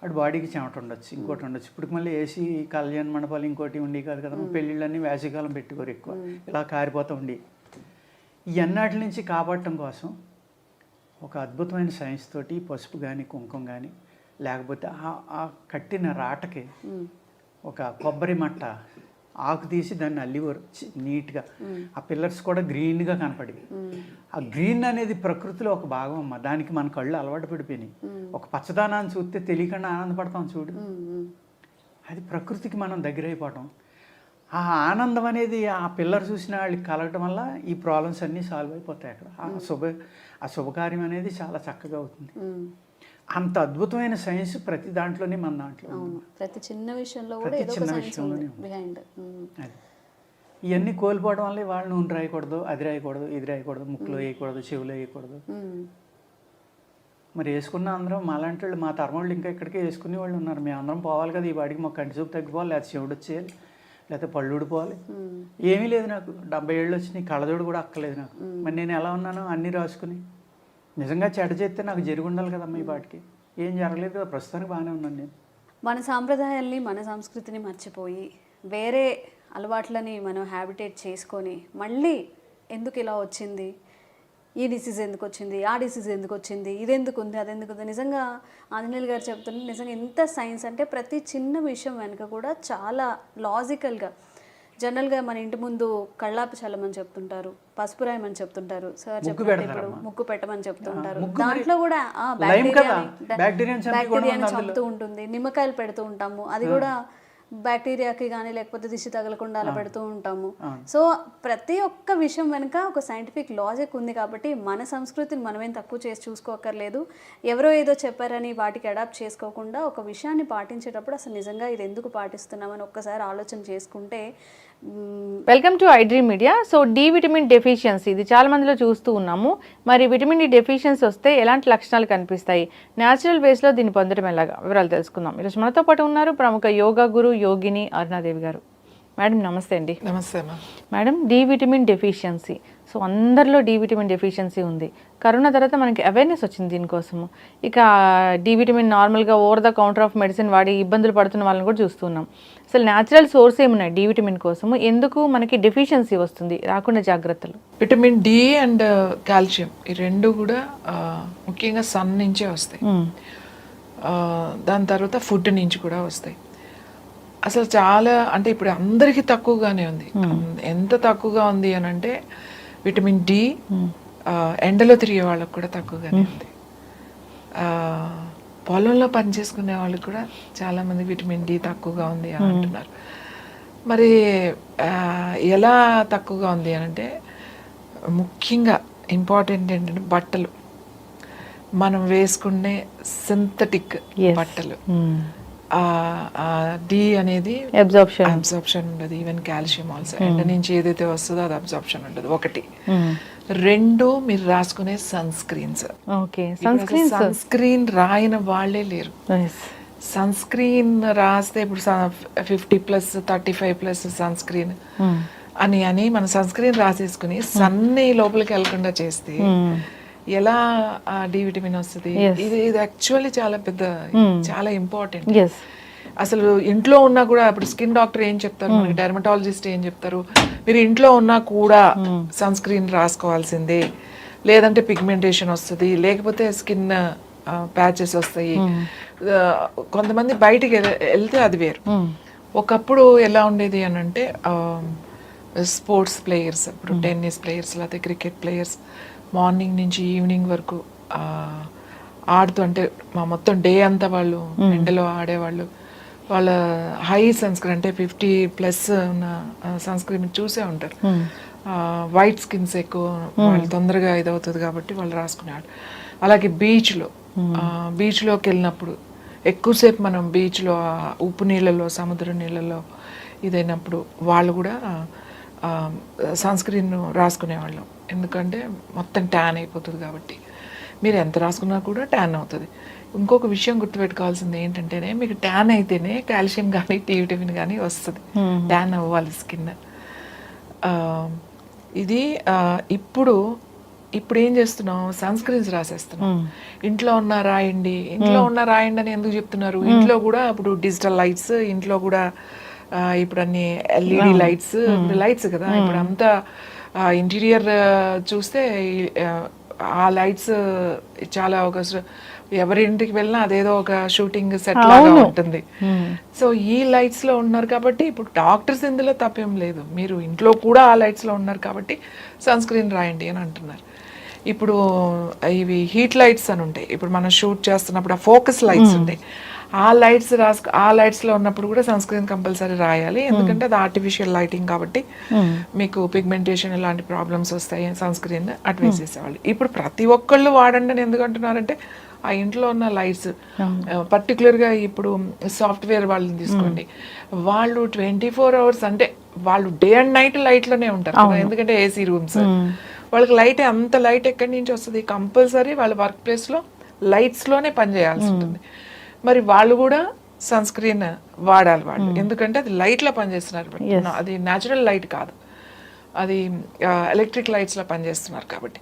వాడు బాడీకి చెమట ఉండొచ్చు, ఇంకోటి ఉండొచ్చు. ఇప్పుడు మళ్ళీ ఏసీ కళ్యాణ మండపాలు ఇంకోటి ఉండి కాదు కదా, పెళ్ళిళ్ళన్నీ వేసవికాలం పెట్టుకోరు ఎక్కువ, ఇలా కారిపోతూ ఉండి. ఈ అన్నిటి నుంచి కాపాడటం కోసం ఒక అద్భుతమైన సైన్స్ తోటి పసుపు కానీ కుంకుమ కానీ, లేకపోతే ఆ కట్టిన రాటకి ఒక కొబ్బరి మట్ట ఆకు తీసి దాన్ని అల్లివారు నీట్గా. ఆ పిల్లర్స్ కూడా గ్రీన్గా కనపడేవి. ఆ గ్రీన్ అనేది ప్రకృతిలో ఒక భాగం అమ్మ. దానికి మన కళ్ళు అలవాటు పడిపోయినాయి. ఒక పచ్చదనాన్ని చూస్తే తెలియకుండా ఆనందపడతాం చూడు, అది ప్రకృతికి మనం దగ్గర అయిపోవటం. ఆ ఆనందం అనేది ఆ పిల్లర్ చూసిన వాళ్ళకి కలగటం వల్ల ఈ ప్రాబ్లమ్స్ అన్నీ సాల్వ్ అయిపోతాయి అక్కడ. ఆ శుభకార్యం అనేది చాలా చక్కగా అవుతుంది. అంత అద్భుతమైన సైన్స్ ప్రతి దాంట్లోనే మన దాంట్లో, ప్రతి చిన్న విషయంలో ఇవన్నీ కోల్పోవడం వల్ల వాళ్ళు నూనె రాయకూడదు, అది రాయకూడదు, ఇది రాయకూడదు, ముక్కులో వేయకూడదు, చెవులో వేయకూడదు. మరి వేసుకున్న అందరం మాలాంటి వాళ్ళు, మా తరమోళ్ళు ఇంకా ఇక్కడికే వేసుకునే వాళ్ళు ఉన్నారు. మేము అందరం పోవాలి కదా ఈ వాడికి, మాకు కంటి చూపు తగ్గిపోవాలి, లేకపోతే చెవుడు వచ్చేయాలి, లేకపోతే పళ్ళు ఊడిపోవాలి. ఏమీ లేదు నాకు. 70 ఏళ్ళు వచ్చినాయి, కళ్ళజోడు కూడా అక్కలేదు నాకు. మరి నేను ఎలా ఉన్నానో అన్నీ రాసుకుని. నిజంగా చెడ్డ చేస్తే నాకు జరిగి ఉండాలి కదమ్మా ఈ పాటికి. ఏం జరగలేదు కదా, ప్రస్తుతానికి బాగానే ఉన్నాను నేను. మన సాంప్రదాయాల్ని, మన సంస్కృతిని మర్చిపోయి వేరే అలవాట్లని మనం హ్యాబిటేట్ చేసుకొని మళ్ళీ ఎందుకు ఇలా వచ్చింది, ఈ డిసీజ్ ఎందుకు వచ్చింది, ఆ డిసీజ్ ఎందుకు వచ్చింది, ఇది ఎందుకు ఉంది, అది ఎందుకు ఉంది. నిజంగా ఆంజనేయులు గారు చెప్తున్నారు, నిజంగా ఎంత సైన్స్ అంటే ప్రతి చిన్న విషయం వెనుక కూడా చాలా లాజికల్గా. జనరల్గా మన ఇంటి ముందు కళ్ళాపి చల్లమని చెప్తుంటారు, పసుపు రాయమని చెప్తుంటారు, సార్ చెప్పారు ఇప్పుడు ముగ్గు పెట్టమని చెప్తుంటారు. దాంట్లో కూడా బ్యాక్టీరియాని చంపుతూ ఉంటుంది. నిమ్మకాయలు పెడుతూ ఉంటాము, అది కూడా బ్యాక్టీరియాకి కానీ లేకపోతే దిష్టి తగలకుండా అలా పెడుతూ ఉంటాము. సో ప్రతి ఒక్క విషయం వెనుక ఒక సైంటిఫిక్ లాజిక్ ఉంది. కాబట్టి మన సంస్కృతిని మనమేం తక్కువ చేసి చూసుకోకర్లేదు. ఎవరో ఏదో చెప్పారని వాటికి అడాప్ట్ చేసుకోకుండా ఒక విషయాన్ని పాటించేటప్పుడు అసలు నిజంగా ఇది ఎందుకు పాటిస్తున్నామని ఒక్కసారి ఆలోచన చేసుకుంటే. Welcome to iDream media. So D vitamin deficiency ఇది చాలా మందిలో చూస్తూ ఉన్నాము. మరి విటమిన్ డి డెఫిషియన్సీ వస్తే ఎలాంటి లక్షణాలు కనిపిస్తాయి, న్యాచురల్ వేస్లో దీన్ని పొందడం ఎలాగా, వివరాలు తెలుసుకుందాం. ఈరోజు మనతో పాటు ఉన్నారు ప్రముఖ యోగా గురు యోగిని అరుణాదేవి గారు. మేడం నమస్తే అండి. నమస్తే madam. D vitamin deficiency, so అందరిలో డి విటమిన్ డెఫిషియన్సీ ఉంది. కరోనా తర్వాత మనకి అవేర్నెస్ వచ్చింది దీనికోసము. ఇక డి విటమిన్ నార్మల్గా over the counter of medicine వాడి ఇబ్బందులు పడుతున్న వాళ్ళని కూడా చూస్తున్నాం. అసలు న్యాచురల్ సోర్స్ ఏమున్నాయి డి విటమిన్ కోసము, ఎందుకు మనకి డెఫిషియన్సీ వస్తుంది, రాకుండా జాగ్రత్తలు? విటమిన్ డి అండ్ కాల్షియం ఈ రెండు కూడా ముఖ్యంగా సన్ నుంచే వస్తాయి. దాని తర్వాత ఫుడ్ నుంచి కూడా వస్తాయి. అసలు చాలా అంటే ఇప్పుడు అందరికీ తక్కువగానే ఉంది. ఎంత తక్కువగా ఉంది అని అంటే విటమిన్ డి ఎండలో తిరిగే వాళ్ళకి కూడా తక్కువగానే ఉంది. పొలంలో పనిచేసుకునే వాళ్ళకి కూడా చాలామంది విటమిన్ డి తక్కువగా ఉంది అని అంటున్నారు. మరి ఎలా తక్కువగా ఉంది అని అంటే ముఖ్యంగా ఇంపార్టెంట్ ఏంటంటే బట్టలు, మనం వేసుకునే సింథటిక్ బట్టలు, డి అనేది అబ్జార్ప్షన్ ఉండదు. ఈవెన్ కాల్షియం ఆల్సో ఎండ నుంచి ఏదైతే వస్తుందో అది అబ్జార్ప్షన్ ఉండదు. ఒకటి. రెండు, మీరు రాసుకునే సన్ స్క్రీన్స్. సన్ స్క్రీన్ రాయని వాళ్ళే లేరు. సన్ స్క్రీన్ రాస్తే ఇప్పుడు 50+, 35+ సన్ స్క్రీన్ అని మన సన్ స్క్రీన్ రాసేసుకుని సన్ని లోపలికి వెళ్ళకుండా చేస్తే ఎలా డి విటమిన్ వస్తుంది? ఇది యాక్చువల్లీ చాలా పెద్ద, చాలా ఇంపార్టెంట్. అసలు ఇంట్లో ఉన్నా కూడా ఇప్పుడు స్కిన్ డాక్టర్ ఏం చెప్తారు, మనకి డెర్మటాలజిస్ట్ ఏం చెప్తారు, మీరు ఇంట్లో ఉన్నా కూడా సన్ స్క్రీన్ రాసుకోవాల్సిందే, లేదంటే పిగ్మెంటేషన్ వస్తుంది, లేకపోతే స్కిన్ ప్యాచెస్ వస్తాయి. కొంతమంది బయటికి వెళ్తే అది వేరు. ఒకప్పుడు ఎలా ఉండేది అని అంటే స్పోర్ట్స్ ప్లేయర్స్, ఇప్పుడు టెన్నిస్ ప్లేయర్స్ లేకపోతే క్రికెట్ ప్లేయర్స్ మార్నింగ్ నుంచి ఈవినింగ్ వరకు ఆడుతూ, అంటే మా మొత్తం డే అంతా వాళ్ళు ఎండలో ఆడేవాళ్ళు, వాళ్ళ హై సన్స్క్రీన్ అంటే 50+ ఉన్న సన్స్క్రీన్ చూసే ఉంటారు. వైట్ స్కిన్స్ ఎక్కువ, వాళ్ళు తొందరగా ఇదవుతుంది కాబట్టి వాళ్ళు రాసుకునేవాళ్ళు. అలాగే బీచ్లోకి వెళ్ళినప్పుడు ఎక్కువసేపు మనం బీచ్లో ఉప్పు నీళ్ళలో, సముద్ర నీళ్ళలో ఇదైనప్పుడు వాళ్ళు కూడా సన్స్క్రీన్ రాసుకునేవాళ్ళం. ఎందుకంటే మొత్తం ట్యాన్ అయిపోతుంది కాబట్టి. మీరు ఎంత రాసుకున్నా కూడా ట్యాన్ అవుతుంది. ఇంకొక విషయం గుర్తుపెట్టుకోవాల్సింది ఏంటంటేనే, మీకు ట్యాన్ అయితేనే కాల్షియం కానీ డి విటమిన్ కానీ వస్తుంది. ట్యాన్ అవ్వాలి స్కిన్. ఇది ఇప్పుడు ఏం చేస్తున్నాం, సన్ స్క్రీన్స్ రాసేస్తున్నాం. ఇంట్లో ఉన్న రాయండి అని ఎందుకు చెప్తున్నారు? ఇంట్లో కూడా ఇప్పుడు డిజిటల్ లైట్స్, ఇంట్లో కూడా ఇప్పుడు అన్ని ఎల్ఈడి లైట్స్ కదా. ఇప్పుడు అంతా ఇంటీరియర్ చూస్తే ఆ లైట్స్ చాలా ఎవరి ఇంటికి వెళ్ళినా అదేదో ఒక షూటింగ్ సెట్ లాగా ఉంటుంది. సో ఈ లైట్స్ లో ఉన్నారు కాబట్టి ఇప్పుడు డాక్టర్స్ ఇందులో తప్పేం లేదు. మీరు ఇంట్లో కూడా ఆ లైట్స్ లో ఉన్నారు కాబట్టి సన్ స్క్రీన్ రాయండి అని అంటున్నారు. ఇప్పుడు ఇవి హీట్ లైట్స్ అని ఉంటాయి. ఇప్పుడు మనం షూట్ చేస్తున్నప్పుడు ఆ ఫోకస్ లైట్స్ ఉంటాయి. ఆ లైట్స్లో ఉన్నప్పుడు కూడా సన్ స్క్రీన్ కంపల్సరీ రాయాలి. ఎందుకంటే అది ఆర్టిఫిషియల్ లైటింగ్ కాబట్టి మీకు పిగ్మెంటేషన్ ఇలాంటి ప్రాబ్లమ్స్ వస్తాయి. సన్ స్క్రీన్ అటు వేసేసేవాళ్ళు. ఇప్పుడు ప్రతి ఒక్కళ్ళు వాడండి అని ఎందుకు అంటున్నారంటే, ఆ ఇంట్లో ఉన్న లైట్స్ పర్టికులర్గా ఇప్పుడు సాఫ్ట్వేర్ వాళ్ళని తీసుకోండి, వాళ్ళు 24 hours అంటే వాళ్ళు డే అండ్ నైట్ లైట్లోనే ఉంటారు కదా. ఎందుకంటే ఏసీ రూమ్స్, వాళ్ళకి లైట్, అంత లైట్ ఎక్కడి నుంచి వస్తుంది? కంపల్సరీ వాళ్ళ వర్క్ ప్లేస్లో లైట్స్లోనే పనిచేయాల్సి ఉంటుంది. మరి వాళ్ళు కూడా సన్ స్క్రీన్ వాడాలి వాళ్ళు. ఎందుకంటే అది లైట్లో పనిచేస్తున్నారు, అది న్యాచురల్ లైట్ కాదు, అది ఎలక్ట్రిక్ లైట్స్లో పనిచేస్తున్నారు కాబట్టి.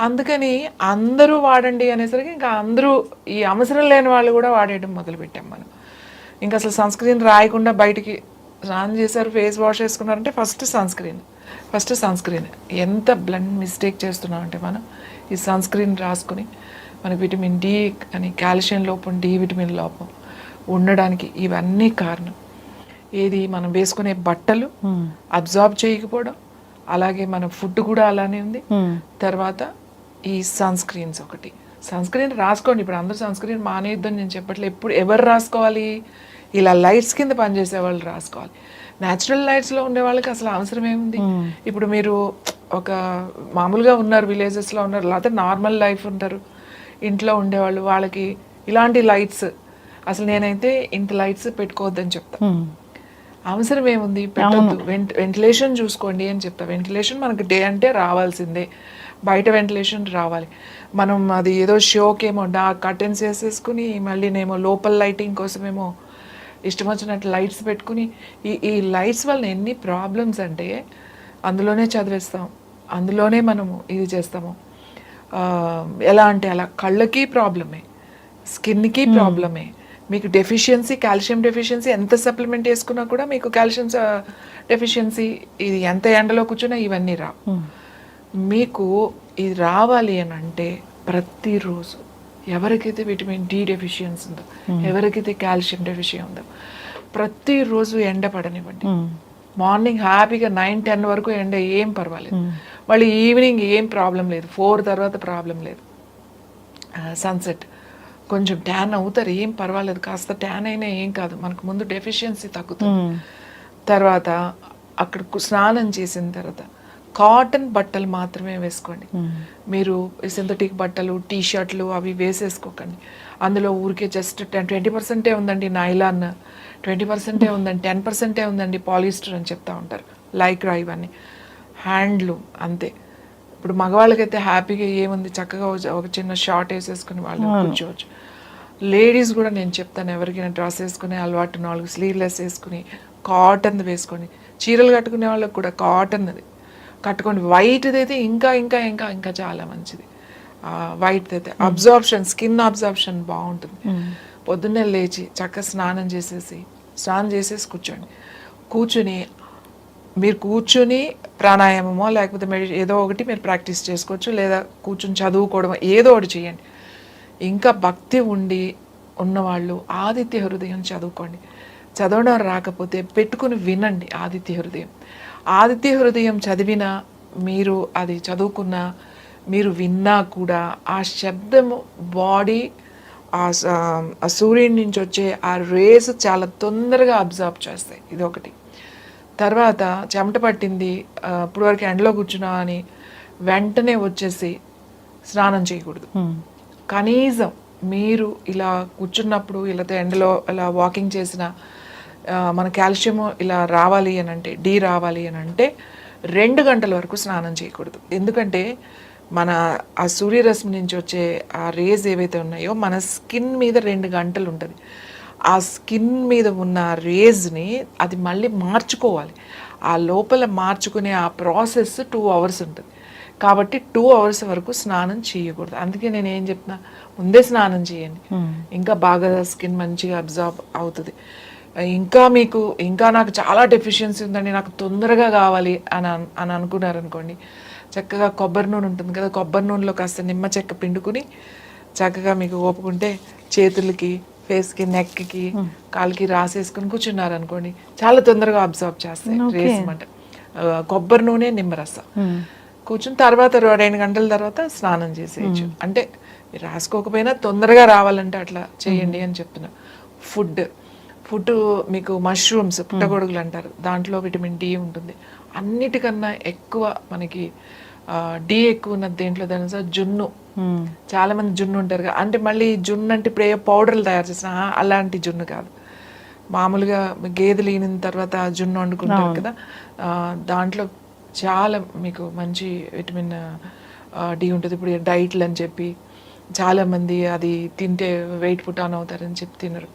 అందుకని అందరూ వాడండి అనేసరికి ఇంకా అందరూ, ఈ అవసరం లేని వాళ్ళు కూడా వాడేయడం మొదలుపెట్టాం మనం. ఇంకా అసలు సన్ స్క్రీన్ రాయకుండా బయటికి స్నానం చేశారు, ఫేస్ వాష్ వేసుకున్నారంటే ఫస్ట్ సన్ స్క్రీన్. ఎంత బ్లడ్ మిస్టేక్ చేస్తున్నాం అంటే మనం ఈ సన్ స్క్రీన్ రాసుకుని, మనకి విటమిన్ డి అని, కాల్షియం లోపం, డి విటమిన్ లోపం ఉండడానికి ఇవన్నీ కారణం. ఏది మనం వేసుకునే బట్టలు అబ్జార్బ్ చేయకపోవడం, అలాగే మన ఫుడ్ కూడా అలానే ఉంది. తర్వాత ఈ సన్ స్క్రీన్స్ ఒకటి. సన్ స్క్రీన్ రాసుకోండి. ఇప్పుడు అందరూ సన్ స్క్రీన్ మానేద్దని నేను చెప్పట్లేదు. ఎప్పుడు ఎవరు రాసుకోవాలి? ఇలా లైట్స్ కింద పనిచేసే వాళ్ళు రాసుకోవాలి. న్యాచురల్ లైట్స్లో ఉండే వాళ్ళకి అసలు అవసరం ఏముంది? ఇప్పుడు మీరు ఒక మామూలుగా ఉన్నారు, విలేజెస్లో ఉన్నారు, లేకపోతే నార్మల్ లైఫ్ ఉంటారు, ఇంట్లో ఉండేవాళ్ళు, వాళ్ళకి ఇలాంటి లైట్స్ అసలు నేనైతే ఇంత లైట్స్ పెట్టుకోవద్దని చెప్తా. అవసరం ఏముంది? పెట్టద్దు. వెంటిలేషన్ చూసుకోండి అని చెప్తా. వెంటిలేషన్ మనకి డే అంటే రావాల్సిందే, బయట వెంటిలేషన్ రావాలి. మనం అది ఏదో షోకేమో కర్టెన్స్ వేసేసుకుని మళ్ళీ నేమో లోపల లైటింగ్ కోసమేమో ఇష్టం వచ్చినట్టు లైట్స్ పెట్టుకుని, ఈ లైట్స్ వల్ల ఎన్ని ప్రాబ్లమ్స్ అంటే అందులోనే చదివేస్తాం, అందులోనే మనము ఇది చేస్తాము. ఎలా అంటే అలా కళ్ళకి ప్రాబ్లమే, స్కిన్కి ప్రాబ్లమే. మీకు డెఫిషియన్సీ, కాల్షియం డెఫిషియన్సీ, ఎంత సప్లిమెంట్ వేసుకున్నా కూడా మీకు కాల్షియం డెఫిషియన్సీ, ఇది ఎంత ఎండలో కూర్చున్నా ఇవన్నీ రావు. మీకు ఇది రావాలి అని అంటే ప్రతిరోజు ఎవరికైతే విటమిన్ డి డెఫిషియన్సీ ఉందో, ఎవరికైతే కాల్షియం డెఫిషియన్ ఉందో, ప్రతిరోజు ఎండ పడనివ్వండి. మార్నింగ్ హ్యాపీగా 9-10 వరకు ఎండ ఏం పర్వాలేదు. మళ్ళీ ఈవినింగ్ ఏం ప్రాబ్లం లేదు, 4 తర్వాత ప్రాబ్లం లేదు. సన్సెట్ కొంచెం ట్యాన్ అవుతారు, ఏం పర్వాలేదు, కాస్త ట్యాన్ అయినా ఏం కాదు, మనకు ముందు డెఫిషియన్సీ తగ్గుతుంది. తర్వాత అక్కడ స్నానం చేసిన తర్వాత కాటన్ బట్టలు మాత్రమే వేసుకోండి. మీరు సింథటిక్ బట్టలు, టీషర్ట్లు అవి వేసేసుకోకండి. అందులో ఊరికే జస్ట్ 20% ఉందండి నైలాన్, 20% ఉందండి, 10% ఉందండి పాలిస్టర్ అని చెప్తా ఉంటారు, లైక్రా ఇవన్నీ, హ్యాండ్లూమ్ అంతే. ఇప్పుడు మగవాళ్ళకైతే హ్యాపీగా ఏముంది, చక్కగా ఒక చిన్న షార్ట్ వేసేసుకుని వాళ్ళు కూర్చోవచ్చు. లేడీస్ కూడా నేను చెప్తాను, ఎవరికైనా డ్రెస్ వేసుకునే అలవాటు 4 స్లీవ్లెస్ వేసుకుని కాటన్ వేసుకొని, చీరలు కట్టుకునే వాళ్ళకి కూడా కాటన్ది కట్టుకోండి. వైట్ది అయితే ఇంకా ఇంకా ఇంకా ఇంకా చాలా మంచిది. వైట్ అయితే అబ్జార్ప్షన్, స్కిన్ అబ్జార్ప్షన్ బాగుంటుంది. పొద్దున్నే లేచి చక్కగా స్నానం చేసేసి కూర్చొని మీరు కూర్చుని ప్రాణాయామమో లేకపోతే ఏదో ఒకటి మీరు ప్రాక్టీస్ చేసుకోవచ్చు, లేదా కూర్చుని చదువుకోవడం ఏదో ఒకటి చేయండి. ఇంకా భక్తి ఉన్నవాళ్ళు ఆదిత్య హృదయం చదువుకోండి. చదవడం రాకపోతే పెట్టుకుని వినండి ఆదిత్య హృదయం. ఆదిత్య హృదయం చదివినా, మీరు అది చదువుకున్నా, మీరు విన్నా కూడా ఆ శబ్దము బాడీ ఆ సూర్యుడి నుంచి వచ్చే ఆ రేస్ చాలా తొందరగా అబ్జర్వ్ చేస్తాయి. ఇది ఒకటి. తర్వాత చెమట పట్టింది, ఇప్పుడు వరకు ఎండలో కూర్చున్నా అని వెంటనే వచ్చేసి స్నానం చేయకూడదు. కనీసం మీరు ఇలా కూర్చున్నప్పుడు ఇలా ఎండలో ఇలా వాకింగ్ చేసిన మన కాల్షియం ఇలా రావాలి అని అంటే, డి రావాలి అని అంటే 2 గంటల వరకు స్నానం చేయకూడదు. ఎందుకంటే మన ఆ సూర్యరశ్మి నుంచి వచ్చే ఆ రేస్ ఏవైతే ఉన్నాయో మన స్కిన్ మీద 2 గంటలు ఉంటుంది. ఆ స్కిన్ మీద ఉన్న రేస్ని అది మళ్ళీ మార్చుకోవాలి. ఆ లోపల మార్చుకునే ఆ ప్రాసెస్ 2 అవర్స్ ఉంటుంది. కాబట్టి 2 అవర్స్ వరకు స్నానం చేయకూడదు. అందుకే నేను ఏం చెప్తున్నా, ముందే స్నానం చేయండి, ఇంకా బాగా స్కిన్ మంచిగా అబ్జర్వ్ అవుతుంది. ఇంకా నాకు చాలా డెఫిషియన్సీ ఉందండి, నాకు తొందరగా కావాలి అని అనుకున్నారనుకోండి, చక్కగా కొబ్బరి నూనె ఉంటుంది కదా, కొబ్బరి నూనెలో కాస్త నిమ్మ చెక్క పిండుకుని చక్కగా మీకు ఓపుకుంటే చేతులకి, ఫేస్కి, నెక్కి, కాలుకి రాసేసుకుని కూర్చున్నారనుకోండి, చాలా తొందరగా అబ్జర్వ్ చేస్తాయి రేస్ అన్నమాట. కొబ్బరి నూనె, నిమ్మరసం కూర్చుని తర్వాత 2 గంటల తర్వాత స్నానం చేసేయచ్చు. అంటే మీరు రాసుకోకపోయినా తొందరగా రావాలంటే అట్లా చేయండి అని చెప్తున్నా. ఫుడ్ మీకు మష్రూమ్స్, పుట్టగొడుగులు అంటారు, దాంట్లో విటమిన్ డి ఉంటుంది. అన్నిటికన్నా ఎక్కువ మనకి డి ఎక్కువ ఉన్నది దేంట్లో తెలుసా? జున్ను. చాలా మంది జున్ను ఉంటారు కదా, అంటే మళ్ళీ జున్ను అంటే ఇప్పుడు ఏ పౌడర్లు తయారు చేసిన అలాంటి జున్ను కాదు, మామూలుగా గేదెలు ఈనిన తర్వాత జున్ను వండుకుంటారు కదా, దాంట్లో చాలా మీకు మంచి విటమిన్ డి ఉంటుంది. ఇప్పుడు డైట్లు అని చెప్పి చాలామంది అది తింటే వెయిట్ పుట్ ఆన్ అవుతారని చెప్పి తినరు.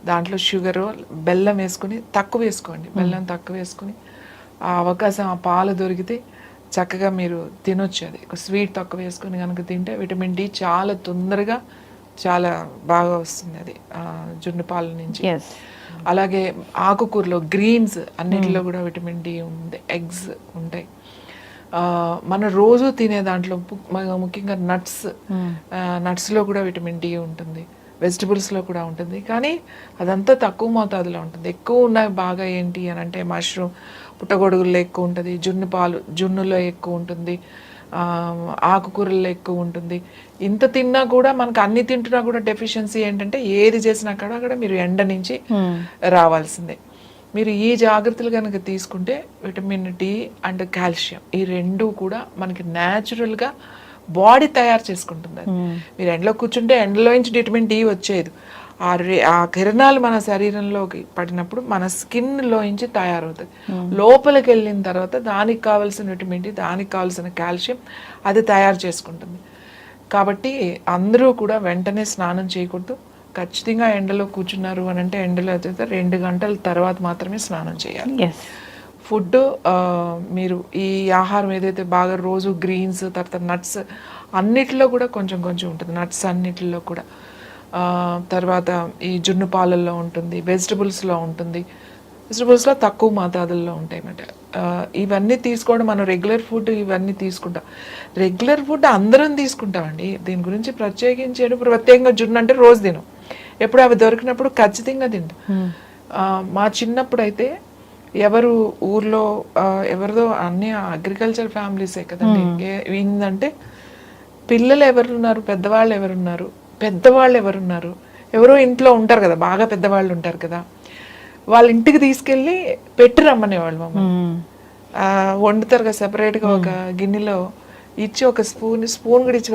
దాంట్లో షుగరు, బెల్లం వేసుకుని తక్కువ వేసుకోండి, బెల్లం తక్కువ వేసుకుని ఆ అవకాశం, ఆ పాలు దొరికితే చక్కగా మీరు తినొచ్చు. అది స్వీట్ తక్కువ వేసుకుని కనుక తింటే విటమిన్ డి చాలా తొందరగా చాలా బాగా వస్తుంది అది జున్ను పాల నుంచి. అలాగే ఆకుకూరలో గ్రీన్స్ అన్నిటిలో కూడా విటమిన్ డి ఉంది. ఎగ్స్ ఉంటాయి. మన రోజు తినే దాంట్లో ముఖ్యంగా నట్స్లో కూడా విటమిన్ డి ఉంటుంది, వెజిటబుల్స్లో కూడా ఉంటుంది. కానీ అదంతా తక్కువ మోతాదులో ఉంటుంది. ఎక్కువ ఉన్నాయి బాగా ఏంటి అని అంటే మష్రూమ్, పుట్టగొడుగుల్లో ఎక్కువ ఉంటుంది, జున్నులో ఎక్కువ ఉంటుంది, ఆకుకూరల్లో ఎక్కువ ఉంటుంది. ఇంత తిన్నా కూడా మనకు అన్ని తింటున్నా కూడా డెఫిషియన్సీ ఏంటంటే ఏది చేసినా కూడా మీరు ఎండ నుంచి రావాల్సిందే. మీరు ఈ జాగ్రత్తలు కనుక తీసుకుంటే విటమిన్ డి అండ్ కాల్షియం ఈ 2 కూడా మనకి న్యాచురల్గా బాడీ తయారు చేసుకుంటుంది. మీరు ఎండలో కూర్చుంటే ఎండలో నుంచి విటమిన్ డి వచ్చేది, ఆ కిరణాలు మన శరీరంలోకి పడినప్పుడు మన స్కిన్లో నుంచి తయారవుతుంది. లోపలికి వెళ్ళిన తర్వాత దానికి కావాల్సిన విటమిన్ డి, దానికి కావాల్సిన కాల్షియం అది తయారు చేసుకుంటుంది. కాబట్టి అందరూ కూడా వెంటనే స్నానం చేయకూడదు. ఖచ్చితంగా ఎండలో కూర్చున్నారు అని అంటే ఎండలో అయితే 2 గంటల తర్వాత మాత్రమే స్నానం చేయాలి. ఫుడ్ మీరు ఈ ఆహారం ఏదైతే బాగా రోజు గ్రీన్స్, తర్వాత నట్స్ అన్నిటిలో కూడా కొంచెం కొంచెం ఉంటుంది, నట్స్ అన్నిటిలో కూడా. తర్వాత ఈ జున్ను పాలల్లో ఉంటుంది, వెజిటబుల్స్లో ఉంటుంది, వెజిటబుల్స్లో తక్కువ మోతాదుల్లో ఉంటాయి అన్నమాట. ఇవన్నీ తీసుకోవడం, మనం రెగ్యులర్ ఫుడ్ ఇవన్నీ తీసుకుంటాం. రెగ్యులర్ ఫుడ్ అందరం తీసుకుంటామండి, దీని గురించి ప్రత్యేకంగా జున్ను అంటే రోజు తినం, ఎప్పుడు అవి దొరికినప్పుడు ఖచ్చితంగా తింటాం. మా చిన్నప్పుడు అయితే ఎవరు ఊర్లో ఎవరిదో అన్ని అగ్రికల్చర్ ఫ్యామిలీసే కదండి, ఏంటంటే పిల్లలు ఎవరున్నారు, పెద్దవాళ్ళు ఎవరున్నారు, ఎవరో ఇంట్లో ఉంటారు కదా, బాగా పెద్దవాళ్ళు ఉంటారు కదా, వాళ్ళ ఇంటికి తీసుకెళ్ళి పెట్టి రమ్మనేవాళ్ళు మమ్మల్ని. వండుతారు కదా సెపరేట్గా ఒక గిన్నెలో ఇచ్చి ఒక స్పూన్ కూడా ఇచ్చి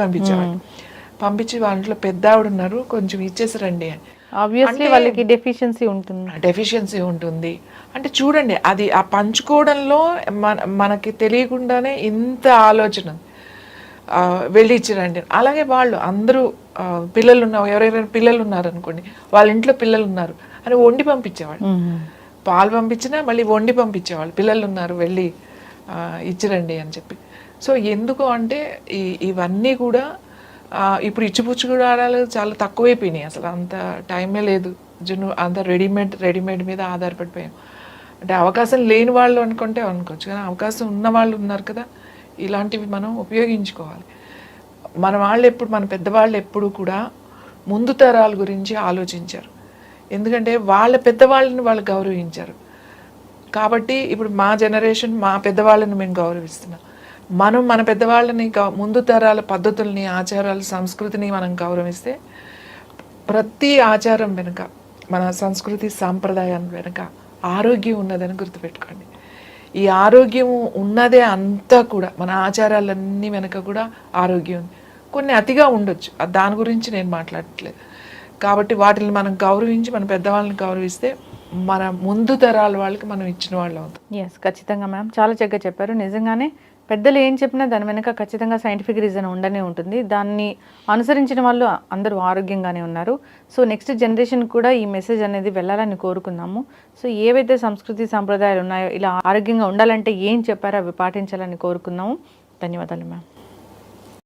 పంపించి వాళ్ళ ఇంట్లో పెద్ద ఆవిడ ఉన్నారు కొంచెం ఇచ్చేసి రండి అని. ఆబ్వియస్లీ వాళ్ళకి డెఫిషియన్సీ ఉంటుంది. అంటే చూడండి, అది ఆ పంచుకోవడంలో మనకి తెలియకుండానే ఇంత ఆలోచన వెళ్ళి ఇచ్చిరండి. అలాగే వాళ్ళు అందరూ పిల్లలు ఎవరైనా పిల్లలు ఉన్నారనుకోండి, వాళ్ళ ఇంట్లో పిల్లలు ఉన్నారు అని వండి పంపించేవాళ్ళు. పాలు పంపించినా మళ్ళీ వండి పంపించేవాళ్ళు, పిల్లలు ఉన్నారు వెళ్ళి ఇచ్చిరండి అని చెప్పి. సో ఎందుకు అంటే ఇవన్నీ కూడా ఇప్పుడు ఇచ్చిపుచ్చుకోవడాలు చాలా తక్కువైపోయినాయి, అసలు అంత టైమే లేదు. అంత రెడీమేడ్ మీద ఆధారపడిపోయాం. అంటే అవకాశం లేని వాళ్ళు అనుకోవచ్చు, కానీ అవకాశం ఉన్న వాళ్ళు ఉన్నారు కదా, ఇలాంటివి మనం ఉపయోగించుకోవాలి. మన పెద్దవాళ్ళు ఎప్పుడు కూడా ముందు తరాల గురించి ఆలోచించారు. ఎందుకంటే వాళ్ళ పెద్దవాళ్ళని వాళ్ళు గౌరవించారు. కాబట్టి ఇప్పుడు మా జనరేషన్ మా పెద్దవాళ్ళని మేము గౌరవిస్తున్నాం. మనం మన పెద్దవాళ్ళని ముందు తరాల పద్ధతుల్ని, ఆచారాలు, సంస్కృతిని మనం గౌరవిస్తే ప్రతి ఆచారం వెనుక, మన సంస్కృతి సాంప్రదాయం వెనుక ఆరోగ్యం ఉన్నదని గుర్తుపెట్టుకోండి. ఈ ఆరోగ్యం ఉన్నదే అంతా కూడా, మన ఆచారాలన్నీ వెనుక కూడా ఆరోగ్యం ఉంది. కొన్ని అతిగా ఉండొచ్చు, దాని గురించి నేను మాట్లాడట్లేదు. కాబట్టి వాటిని మనం గౌరవించి, మన పెద్దవాళ్ళని గౌరవిస్తే మన ముందు తరాల వాళ్ళకి మనం ఇచ్చిన వాళ్ళు అవుతాం. ఎస్, ఖచ్చితంగా మ్యామ్, చాలా చక్కగా చెప్పారు. నిజంగానే పెద్దలు ఏం చెప్పినా దాని వెనక ఖచ్చితంగా సైంటిఫిక్ రీజన్ ఉండనే ఉంటుంది. దాన్ని అనుసరించిన వాళ్ళు అందరూ ఆరోగ్యంగానే ఉన్నారు. సో నెక్స్ట్ జనరేషన్ కూడా ఈ మెసేజ్ అనేది వెళ్ళాలని కోరుకుందాము. సో ఏవైతే సంస్కృతి సాంప్రదాయాలు ఉన్నాయో ఇలా ఆరోగ్యంగా ఉండాలంటే ఏం చెప్పారో అవి పాటించాలని కోరుకుందాము. ధన్యవాదాలు మ్యామ్.